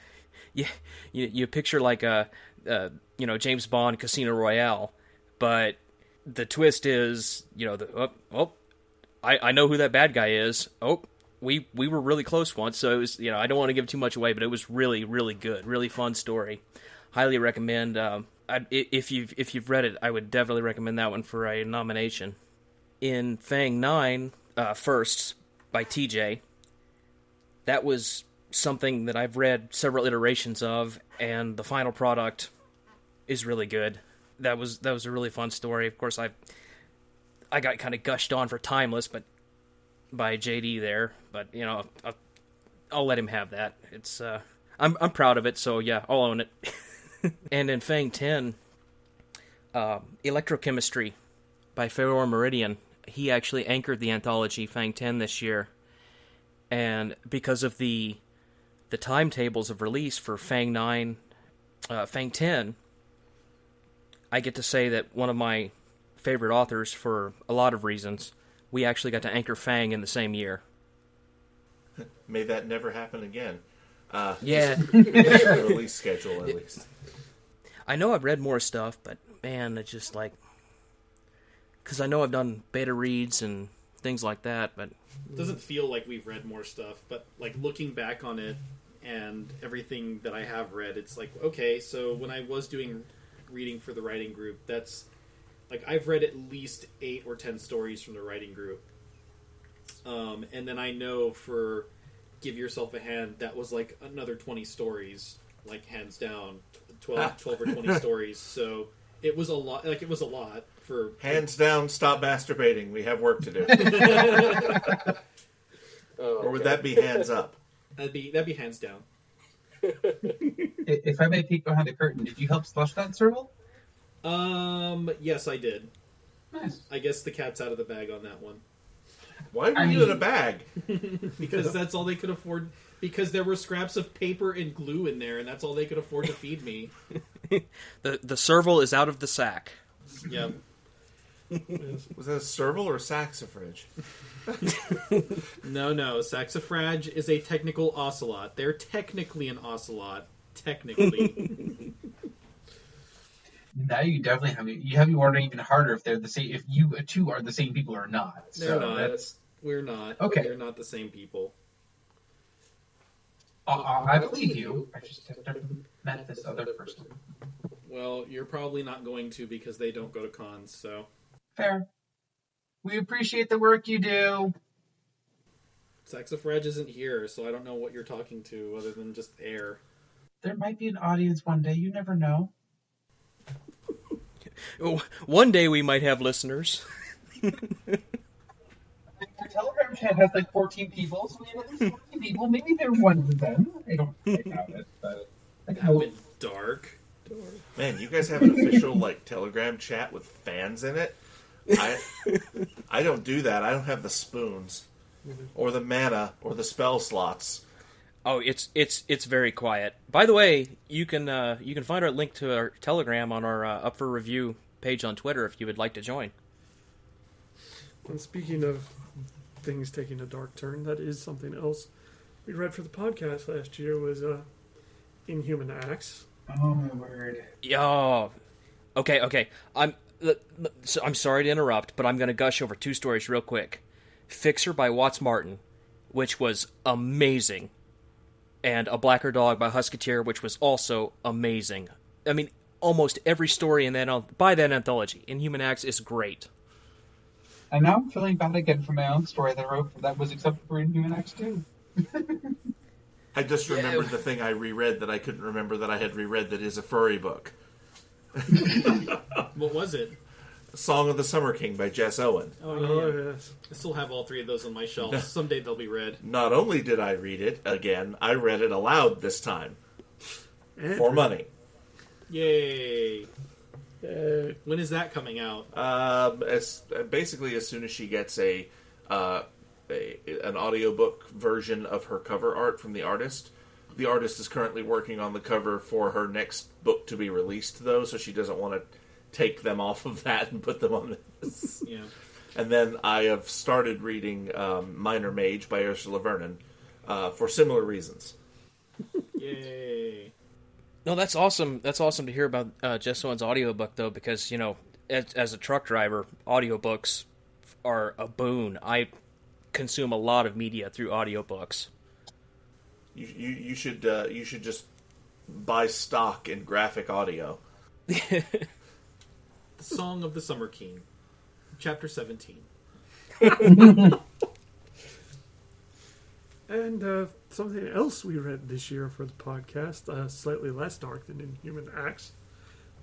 you picture like a James Bond Casino Royale, but the twist is, I know who that bad guy is. Oh, we were really close once, so it was, I don't want to give too much away, but it was really, really good, really fun story. Highly recommend. If you've read it, I would definitely recommend that one for a nomination. In Fang 9, Firsts by TJ, that was something that I've read several iterations of, and the final product is really good. That was a really fun story. Of course, I got kind of gushed on for Timeless, but by JD there. But I'll let him have that. It's I'm proud of it, so yeah, I'll own it. And in Fang 10, Electrochemistry by Fedor Meridian. He actually anchored the anthology Fang 10 this year, and because of the timetables of release for Fang 9, Fang 10, I get to say that one of my favorite authors, for a lot of reasons, we actually got to anchor Fang in the same year. May that never happen again. Yeah. The release schedule, at least. I know I've read more stuff, but man, it's just like... Because I know I've done beta reads and things like that, but... It doesn't feel like we've read more stuff, but like looking back on it and everything that I have read, it's like, okay, so when I was doing reading for the writing group, that's... Like, I've read at least 8 or 10 stories from the writing group. And then I know for Give Yourself a Hand, that was like another 20 stories, like hands down, 12 or 20 stories. So it was a lot. Like, it was a lot for hands down. Stop masturbating. We have work to do. Or would that be hands up? That'd be hands down. If I may peek behind the curtain, did you help slush that Serval? Yes, I did. Nice. I guess the cat's out of the bag on that one. Why were you in a bag? Because that's all they could afford. Because there were scraps of paper and glue in there, and that's all they could afford to feed me. The serval is out of the sack. Yep. Was that a serval or a saxifrage? No. Saxifrage is a technical ocelot. They're technically an ocelot. Technically. Now you definitely have you wondering even harder if they're the same. If you two are the same people or not. They're So not. that's We're not. Okay. They're not the same people. I believe you. I just have never met this other person. Well, you're probably not going to because they don't go to cons, so. Fair. We appreciate the work you do. Saxifrage isn't here, so I don't know what you're talking to other than just air. There might be an audience one day. You never know. Oh, one day we might have listeners. Our Telegram chat has like 14 people, so we have at least 14 people. Maybe they're one of them. I don't doubt it, but That went dark. Man, you guys have an official like Telegram chat with fans in it. I don't do that. I don't have the spoons, or the mana, or the spell slots. Oh, it's very quiet. By the way, you can find our link to our Telegram on our Up for Review page on Twitter if you would like to join. And speaking of things taking a dark turn, that is something else we read for the podcast last year was Inhuman Acts. Oh my word. Yeah. Okay. I'm sorry to interrupt, but I'm going to gush over two stories real quick. Fixer by Watts Martin, which was amazing, and A Blacker Dog by Husketeer, which was also amazing. I mean, almost every story in by that anthology, Inhuman Acts, is great. And now I'm feeling bad again for my own story that I wrote that was accepted for Inhuman X too. I just remembered the thing I reread that I couldn't remember that I had reread that is a furry book. What was it? Song of the Summer King by Jess Owen. Oh, yes. I still have all three of those on my shelf. Someday they'll be read. Not only did I read it again, I read it aloud this time. For money. Yay. When is that coming out? Basically, as soon as she gets an audiobook version of her cover art from the artist. The artist is currently working on the cover for her next book to be released, though, so she doesn't want to take them off of that and put them on this. Yeah. And then I have started reading Minor Mage by Ursula Vernon for similar reasons. Yay. No, that's awesome. That's awesome to hear about Jess Owen's audiobook, though, because, you know, as a truck driver, audiobooks are a boon. I consume a lot of media through audiobooks. You should just buy stock in graphic audio. The Song of the Summer King, Chapter 17. And something else we read this year for the podcast, slightly less dark than Inhuman Acts,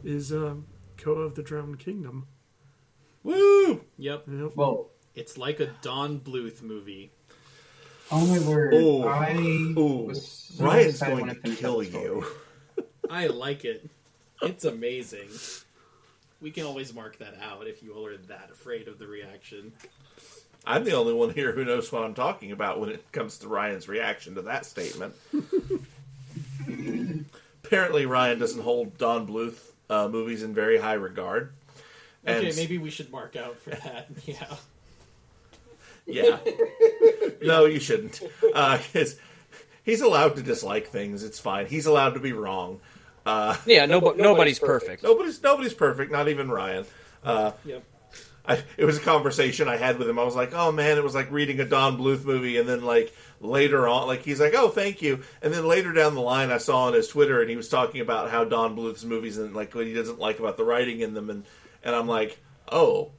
is Ko of the Drowned Kingdom. Woo! Yep. Well, It's like a Don Bluth movie. oh my word. Ooh. I Ooh. was so Ryan's excited going when I to finished kill that story. you. I like it. It's amazing. We can always mark that out if you all are that afraid of the reaction. I'm the only one here who knows what I'm talking about when it comes to Ryan's reaction to that statement. Apparently, Ryan doesn't hold Don Bluth movies in very high regard. Okay, And- maybe we should mark out for that. Yeah. Yeah. No, you shouldn't. 'Cause he's allowed to dislike things. It's fine. He's allowed to be wrong. Yeah, nobody's perfect. Nobody's perfect. Not even Ryan. Yep. It was a conversation I had with him. I was like, "Oh man," it was like reading a Don Bluth movie, and then like later on, like he's like, "Oh, thank you," and then later down the line, I saw on his Twitter, and he was talking about how Don Bluth's movies and like what he doesn't like about the writing in them, and I'm like, "Oh,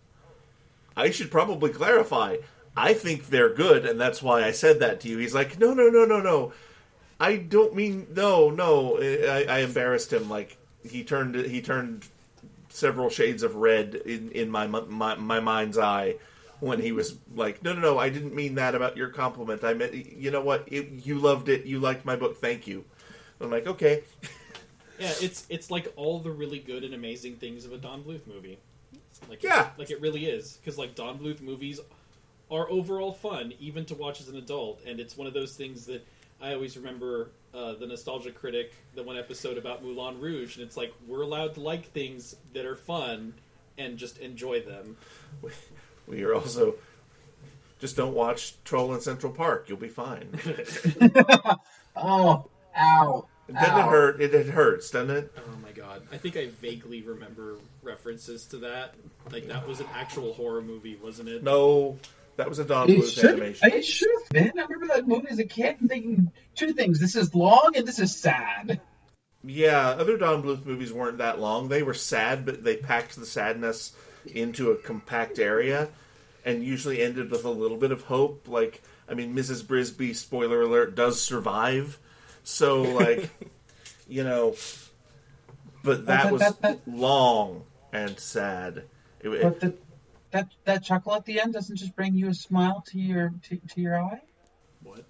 I should probably clarify. I think they're good, and that's why I said that to you." He's like, "No. I don't mean no." I embarrassed him. Like he turned several shades of red in my mind's eye when he was like, "No, I didn't mean that about your compliment. I meant, you know what? You loved it. You liked my book. Thank you." I'm like, okay. Yeah, it's like all the really good and amazing things of a Don Bluth movie. Like Yeah. like it really is, because like Don Bluth movies are overall fun, even to watch as an adult, and it's one of those things that I always remember the Nostalgia Critic, the one episode about Moulin Rouge, and it's like we're allowed to like things that are fun and just enjoy them. We are also just don't watch Troll in Central Park. You'll be fine. Oh, ow. Doesn't it hurt? It hurts, doesn't it? Oh my god. I think I vaguely remember references to that. Like, that was an actual horror movie, wasn't it? No, that was a Don It Bluth should animation. have been. I remember that movie as a kid and thinking two things. This is long and this is sad. Yeah, other Don Bluth movies weren't that long. They were sad, but they packed the sadness into a compact area and usually ended with a little bit of hope. Like, I mean, Mrs. Brisby, spoiler alert, does survive. So, like, you know, but that was long and sad. But that chuckle at the end doesn't just bring you a smile to your eye? What?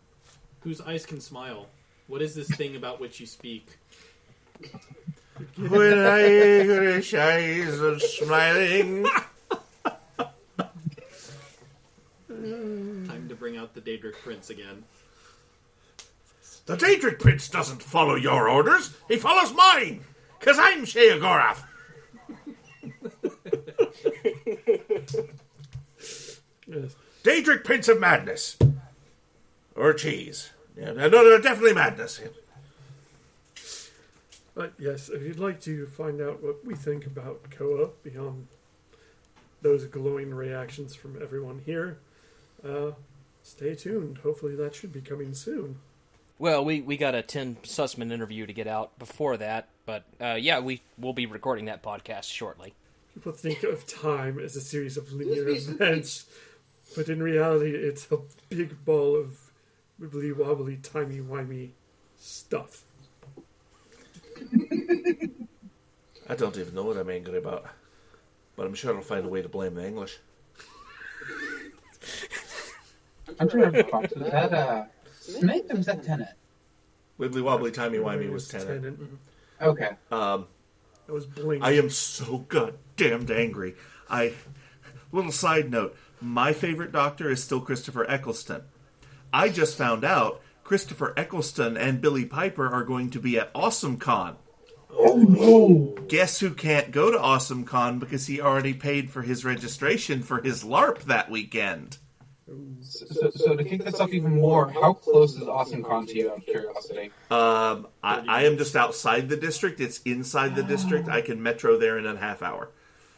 Whose eyes can smile? What is this thing about which you speak? When I wish eyes are smiling. Time to bring out the Daedric Prince again. The Daedric Prince doesn't follow your orders. He follows mine. Because I'm Sheogorath. Yes. Daedric Prince of Madness. Or cheese. Yeah, no, definitely madness. But yes, if you'd like to find out what we think about Koa beyond those glowing reactions from everyone here, stay tuned. Hopefully that should be coming soon. Well, we got a Tim Sussman interview to get out before that, but yeah, we'll be recording that podcast shortly. People think of time as a series of linear events, but in reality it's a big ball of wibbly-wobbly, timey-wimey stuff. I don't even know what I'm angry about. But I'm sure I'll find a way to blame the English. I'm trying to remember. Was that Smith or was that Tennant? Wibbly wobbly timey wimey was Tenet. Okay. That was Blink. I am so goddamned angry. Little side note, my favorite Doctor is still Christopher Eccleston. I just found out Christopher Eccleston and Billy Piper are going to be at AwesomeCon. Oh no! Guess who can't go to AwesomeCon because he already paid for his registration for his LARP that weekend. So to kick this up even more, how close is AwesomeCon to you, out of curiosity? I am just outside the district. It's inside the district. I can metro there in a half hour.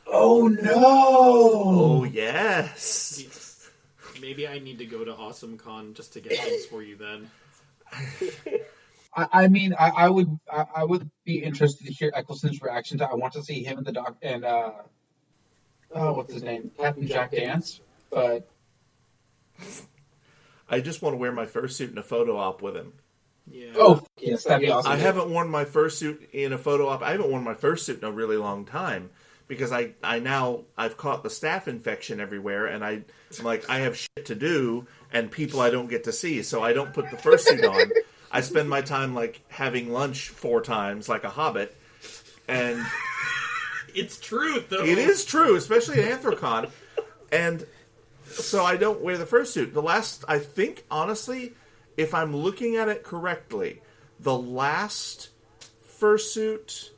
Oh no! Oh, yes. Maybe I need to go to AwesomeCon just to get things for you then. I mean, I would be interested to hear Eccleston's reaction to. I want to see him and the doc and what's his name, Captain Jack dance. But I just want to wear my fursuit in a photo op with him. Yeah. oh yes, that'd be awesome. I haven't worn my fursuit in a photo op. I haven't worn my fursuit in a really long time because I've caught the staph infection everywhere, and I'm like, I have shit to do and people I don't get to see, so I don't put the fursuit on. I spend my time like having lunch 4 times like a hobbit, and It's true, though. it is true, especially at Anthrocon, and so I don't wear the fursuit. I think, honestly, if I'm looking at it correctly, the last fursuit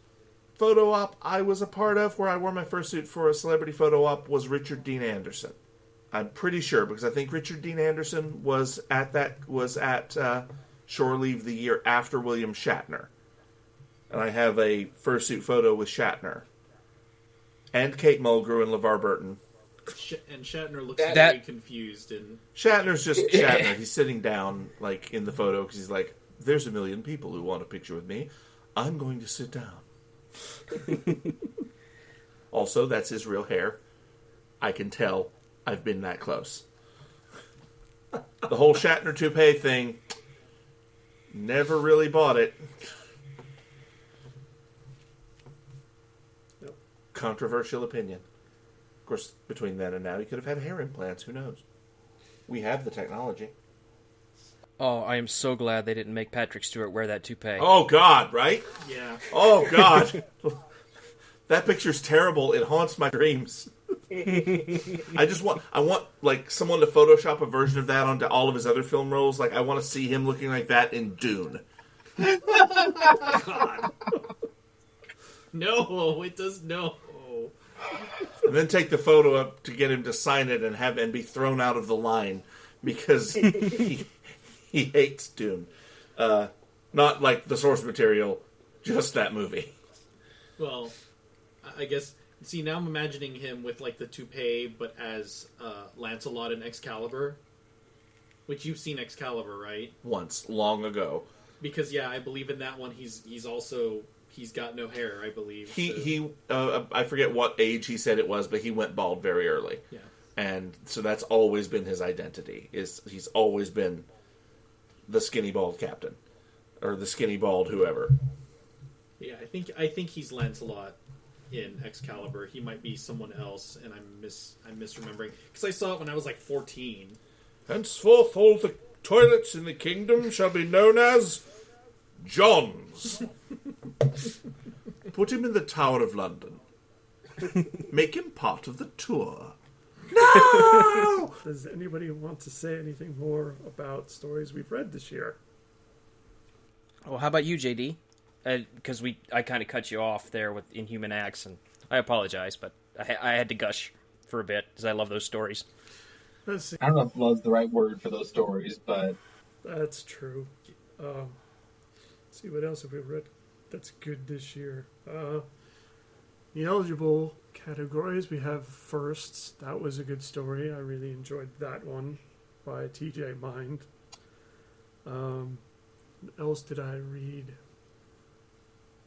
photo op I was a part of, where I wore my fursuit for a celebrity photo op, was Richard Dean Anderson. I'm pretty sure, because I think Richard Dean Anderson was at Shore Leave the year after William Shatner. And I have a fursuit photo with Shatner. And Kate Mulgrew and LeVar Burton. And Shatner looks That- very confused. And Shatner's just Shatner. He's sitting down, like, in the photo, because he's like, there's a million people who want a picture with me. I'm going to sit down. Also, that's his real hair. I can tell I've been that close. The whole Shatner toupee thing, never really bought it. Nope. Controversial opinion. Of course, between then and now, he could have had hair implants. Who knows? We have the technology. Oh, I am so glad they didn't make Patrick Stewart wear that toupee. Oh, God, right? yeah. Oh, God. That picture's terrible. It haunts my dreams. I want like someone to Photoshop a version of that onto all of his other film roles. Like I want to see him looking like that in Dune. God. No, it does no. And then take the photo up to get him to sign it and be thrown out of the line because he hates Dune. Not like the source material, just that movie. Well, I guess. See, now I'm imagining him with like the toupee, but as Lancelot in Excalibur, which you've seen Excalibur, right? Once, long ago. Because I believe in that one. He's got no hair, I believe. I forget what age he said it was, but he went bald very early. Yeah, and so that's always been his identity. He's always been the skinny bald captain, or the skinny bald whoever. Yeah, I think he's Lancelot in Excalibur. He might be someone else, and I'm misremembering because I saw it when I was like 14. Henceforth, all the toilets in the kingdom shall be known as John's. Put him in the Tower of London. Make him part of the tour. No! Does anybody want to say anything more about stories we've read this year? Well, how about you, JD? Because I kind of cut you off there with Inhuman Acts, and I apologize, but I had to gush for a bit because I love those stories. Let's see. I don't know if love's the right word for those stories, but That's true. Let's see, what else have we read that's good this year? The eligible categories, we have Firsts. That was a good story. I really enjoyed that one by TJ Mind. What else did I read?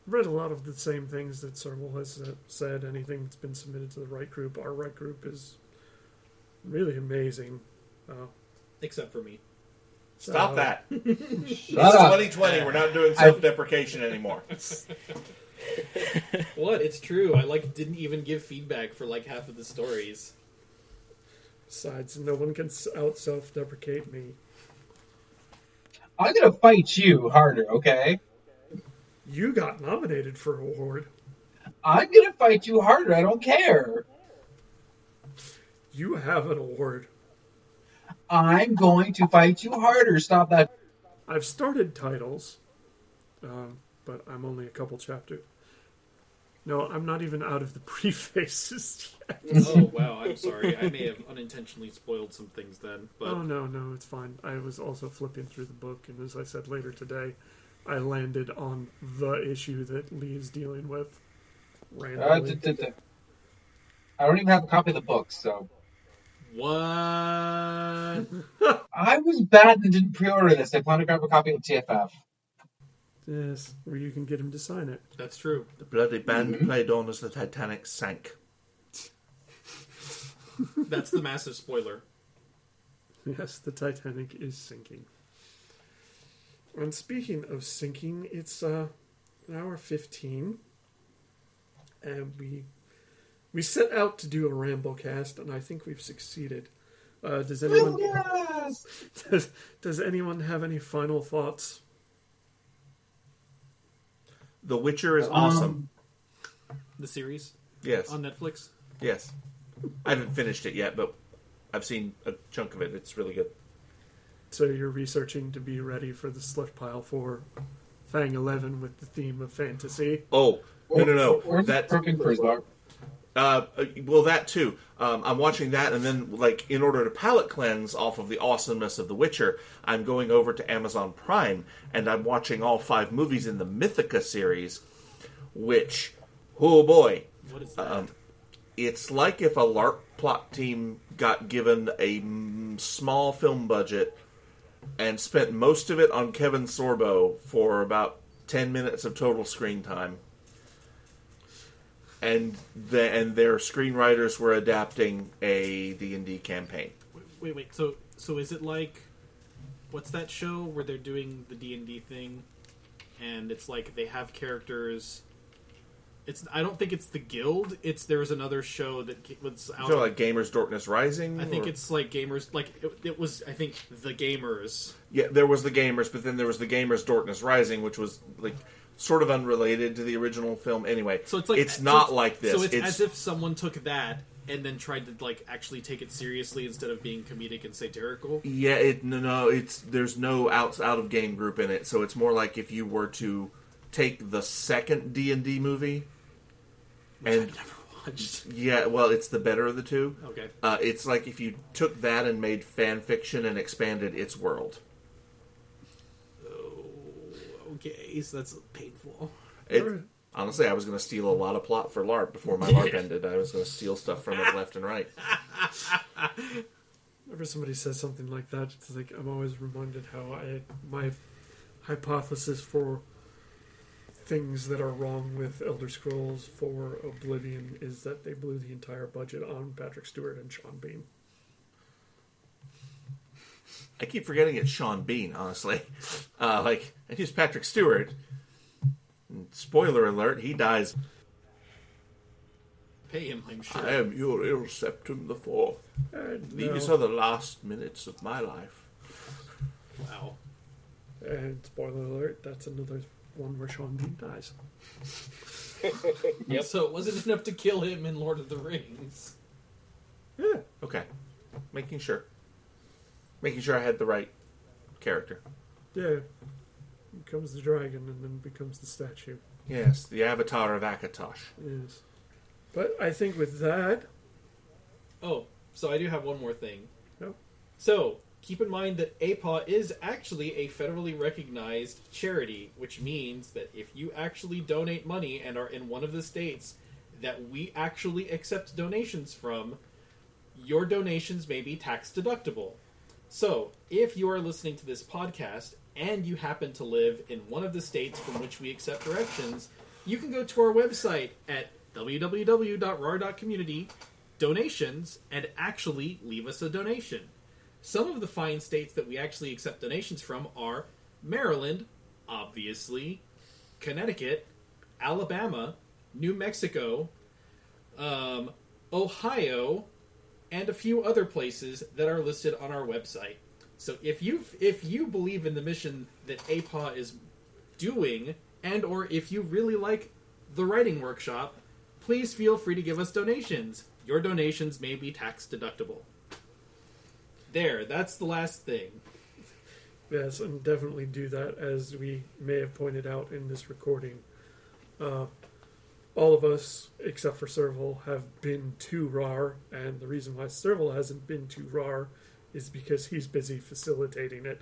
Read a lot of the same things that Serval has said. Anything that's been submitted to the right group. Our right group is really amazing. Except for me. Stop that. It's shut up. 2020. We're not doing self-deprecation anymore. What? It's true. I didn't even give feedback for half of the stories. Besides, no one can out self-deprecate me. I'm gonna fight you harder, okay? You got nominated for an award. I'm gonna fight you harder. I don't care. You have an award. I'm going to fight you harder. Stop that. I've started titles, but I'm only a couple chapters. No, I'm not even out of the prefaces yet. Oh, wow. I'm sorry. I may have unintentionally spoiled some things then. But Oh, no, it's fine. I was also flipping through the book, and as I said later today, I landed on the issue that Lee is dealing with randomly. I don't even have a copy of the book, so. What? I was bad and didn't pre-order this. I plan to grab a copy of TFF. Yes, where you can get him to sign it. That's true. The bloody band played on as the Titanic sank. That's the massive spoiler. Yes, the Titanic is sinking. And speaking of sinking, it's hour 15, and we set out to do a Ramblecast, and I think we've succeeded. Does anyone does anyone have any final thoughts? The Witcher is awesome. The series? Yes. On Netflix? Yes. I haven't finished it yet, but I've seen a chunk of it. It's really good. So you're researching to be ready for the slush pile for Fang 11 with the theme of fantasy. Oh, no. Or That broken Prisbar. well, that too. I'm watching that, and then, in order to palate cleanse off of the awesomeness of The Witcher, I'm going over to Amazon Prime, and I'm watching all 5 movies in the Mythica series, which, oh boy. What is that? It's like if a LARP plot team got given a small film budget and spent most of it on Kevin Sorbo for about 10 minutes of total screen time. And their screenwriters were adapting a D&D campaign. Wait. So is it like, what's that show where they're doing the D&D thing, and it's like they have characters? I don't think it's the Guild. There's another show that was out. So like Gamers Darkness Rising? I think it's like Gamers. It was. I think The Gamers. Yeah, there was the Gamers, but then there was the Gamers Darkness Rising, which was sort of unrelated to the original film. Anyway, So it's like it's not like this. So it's as if someone took that and then tried to like actually take it seriously instead of being comedic and satirical. Yeah, there's no out of game group in it, so it's more like if you were to take the second D&D movie, Which and I've never watched. yeah, well, it's the better of the two. Okay. It's like if you took that and made fan fiction and expanded its world. Okay, so that's painful. Honestly, I was going to steal a lot of plot for LARP before my LARP ended. I was going to steal stuff from it left and right. Whenever somebody says something like that, it's like I'm always reminded how my hypothesis for things that are wrong with Elder Scrolls for Oblivion is that they blew the entire budget on Patrick Stewart and Sean Bean. I keep forgetting it's Sean Bean, honestly. And he's Patrick Stewart. Spoiler alert, he dies. Pay him, I'm sure. I am your ill septum the fourth. These are the last minutes of my life. Wow. And spoiler alert, that's another one where Sean Bean dies. Yep. So it wasn't enough to kill him in Lord of the Rings. Yeah, okay. Making sure I had the right character. Yeah. Becomes the dragon and then becomes the statue. Yes, the avatar of Akatosh. Yes. But I think with that... Oh, so I do have one more thing. Yep. So, keep in mind that APA is actually a federally recognized charity, which means that if you actually donate money and are in one of the states that we actually accept donations from, your donations may be tax deductible. So, if you are listening to this podcast and you happen to live in one of the states from which we accept directions, you can go to our website at www.rar.community donations and actually leave us a donation. Some of the fine states that we actually accept donations from are Maryland, obviously, Connecticut, Alabama, New Mexico, Ohio, and a few other places that are listed on our website. So if you believe in the mission that APA is doing, and or if you really like the writing workshop, please feel free to give us donations. Your donations may be tax deductible. There, that's the last thing. Yes, and definitely do that, as we may have pointed out in this recording. All of us, except for Serval, have been to RAR, and the reason why Serval hasn't been to RAR is because he's busy facilitating it.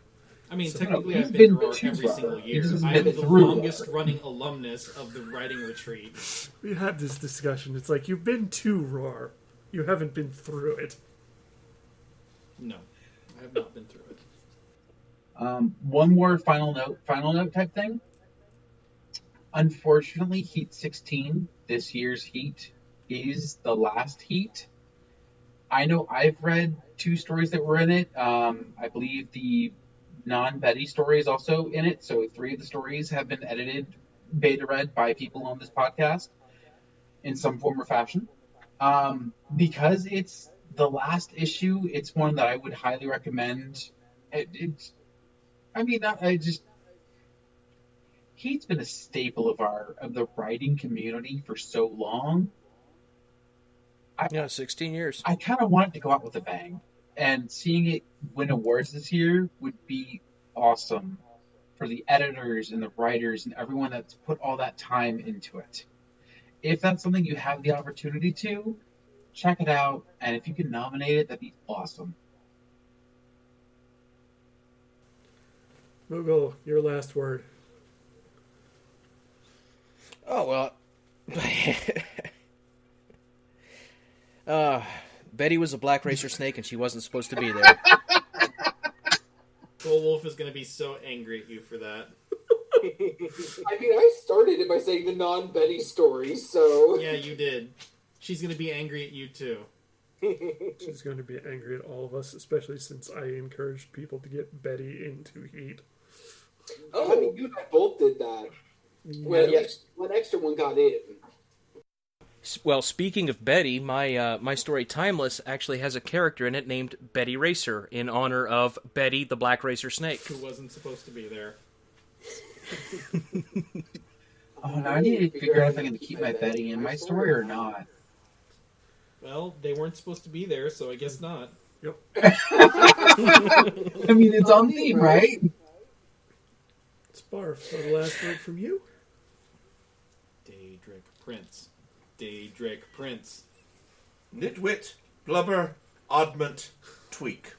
I mean, So- technically, He's I've been been to to every RAR. single He year. just I am been the through longest RAR. running alumnus of the writing retreat. We had this discussion. It's like, you've been to RAR. You haven't been through it. No, I have not been through it. One more final note type thing. Unfortunately, Heat 16, this year's Heat, is the last Heat. I know I've read 2 stories that were in it. I believe the non-Betty story is also in it, so 3 of the stories have been edited, beta read by people on this podcast in some form or fashion. Because it's the last issue, it's one that I would highly recommend. He's been a staple of the writing community for so long. Yeah, 16 years. I kind of want it to go out with a bang, and seeing it win awards this year would be awesome for the editors and the writers and everyone that's put all that time into it. If that's something you have the opportunity to, check it out, and if you can nominate it, that'd be awesome. Moogle, your last word. Oh, well. Betty was a black racer snake and she wasn't supposed to be there. Goldwolf is going to be so angry at you for that. I mean, I started it by saying the non-Betty story, so... Yeah, you did. She's going to be angry at you too. She's going to be angry at all of us, especially since I encouraged people to get Betty into Heat. Oh, I mean, you and I both did that. When one extra one got in. Well, speaking of Betty, my story Timeless actually has a character in it named Betty Racer in honor of Betty the Black Racer Snake. Who wasn't supposed to be there. Oh, now I need to figure out if I'm going to keep my Betty in my story or not. Well, they weren't supposed to be there, so I guess not. Yep. I mean, it's on theme, right? Sparf, so the last word from you? Daedric Prince. Daedric Prince. Nitwit, blubber, oddment, tweak.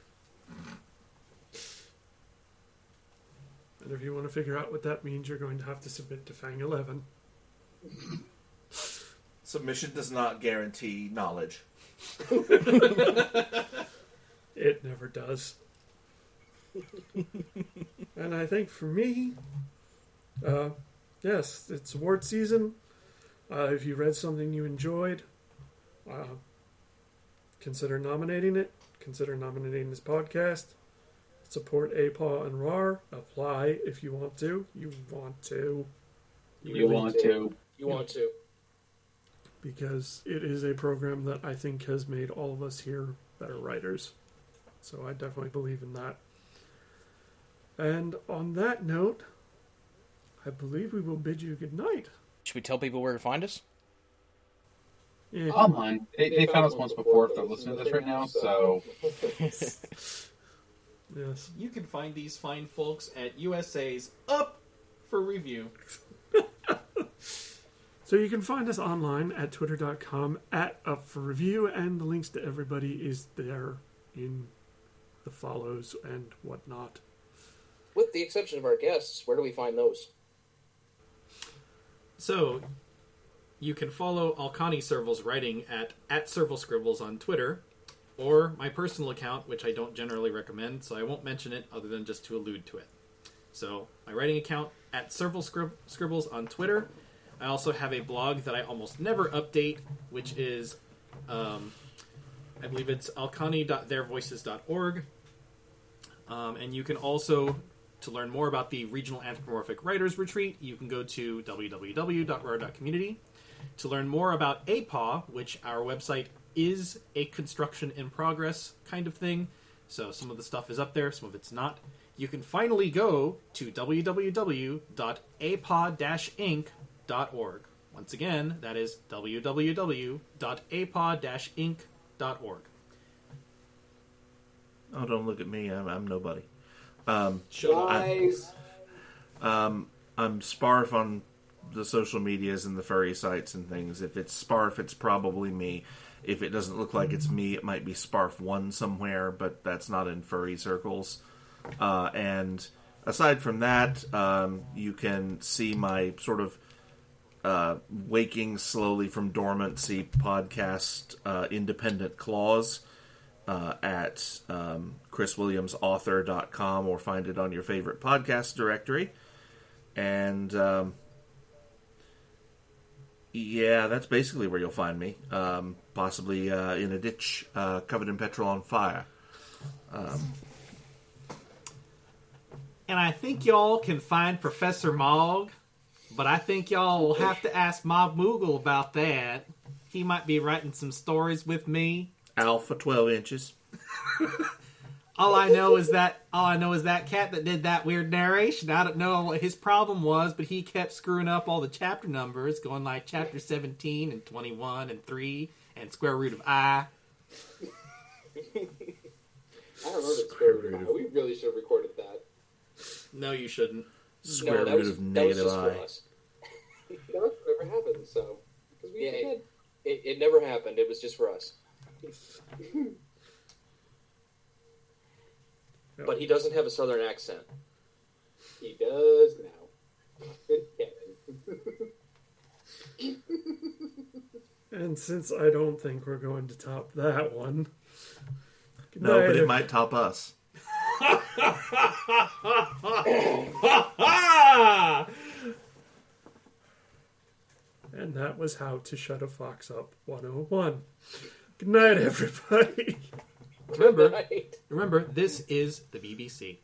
And if you want to figure out what that means, you're going to have to submit to Fang 11. Submission does not guarantee knowledge. It never does. And I think for me, yes, it's award season. If you read something you enjoyed, consider nominating it. Consider nominating this podcast. Support APAW and RAR. Apply if you want to. You want to. You want to. You want to. Because it is a program that I think has made all of us here better writers. So I definitely believe in that. And on that note, I believe we will bid you good night. Should we tell people where to find us? Yeah. Online. They found us once before if they're listening to this right now, so... Yes. You can find these fine folks at USA's Up for Review. So you can find us online at twitter.com @upforreview, and the links to everybody is there in the follows and whatnot. With the exception of our guests, where do we find those? So, you can follow Alkani Serval's writing at Serval Scribbles on Twitter, or my personal account, which I don't generally recommend, so I won't mention it other than just to allude to it. So, my writing account at Serval Scribbles on Twitter. I also have a blog that I almost never update, which is, I believe it's alkani.theirvoices.org. And you can also, to learn more about the Regional Anthropomorphic Writers Retreat, you can go to www.rare.community. To learn more about APAW, which our website is a construction in progress kind of thing, so some of the stuff is up there, some of it's not. You can finally go to www.apaw-inc.org. Once again, that is www.apaw-inc.org. Oh, don't look at me. I'm nobody. Lies. I'm Sparf on the social medias and the furry sites and things. If it's Sparf, it's probably me. If it doesn't look like it's me, it might be Sparf1 somewhere, but that's not in furry circles. And aside from that, you can see my sort of waking slowly from dormancy podcast, Independent Claws, at chriswilliamsauthor.com, or find it on your favorite podcast directory. And yeah, that's basically where you'll find me. Possibly in a ditch covered in petrol on fire. And I think y'all can find Professor Mogg, but I think y'all will have to ask Mob Moogle about that. He might be writing some stories with me. Alpha 12 inches. All I know is that cat that did that weird narration. I don't know what his problem was, but he kept screwing up all the chapter numbers, going like chapter 17 and 21 and 3 and square root of I. I don't know the square root of I. We really should have recorded that. No, you shouldn't. Square root of negative I. No, it never happened, so. Because we did. It never happened. It was just for us. But he doesn't have a southern accent. He does now. And since I don't think we're going to top that one... No, but it might top us. And that was How to Shut a Fox Up 101. Good night, everybody. Remember, this is the BBC.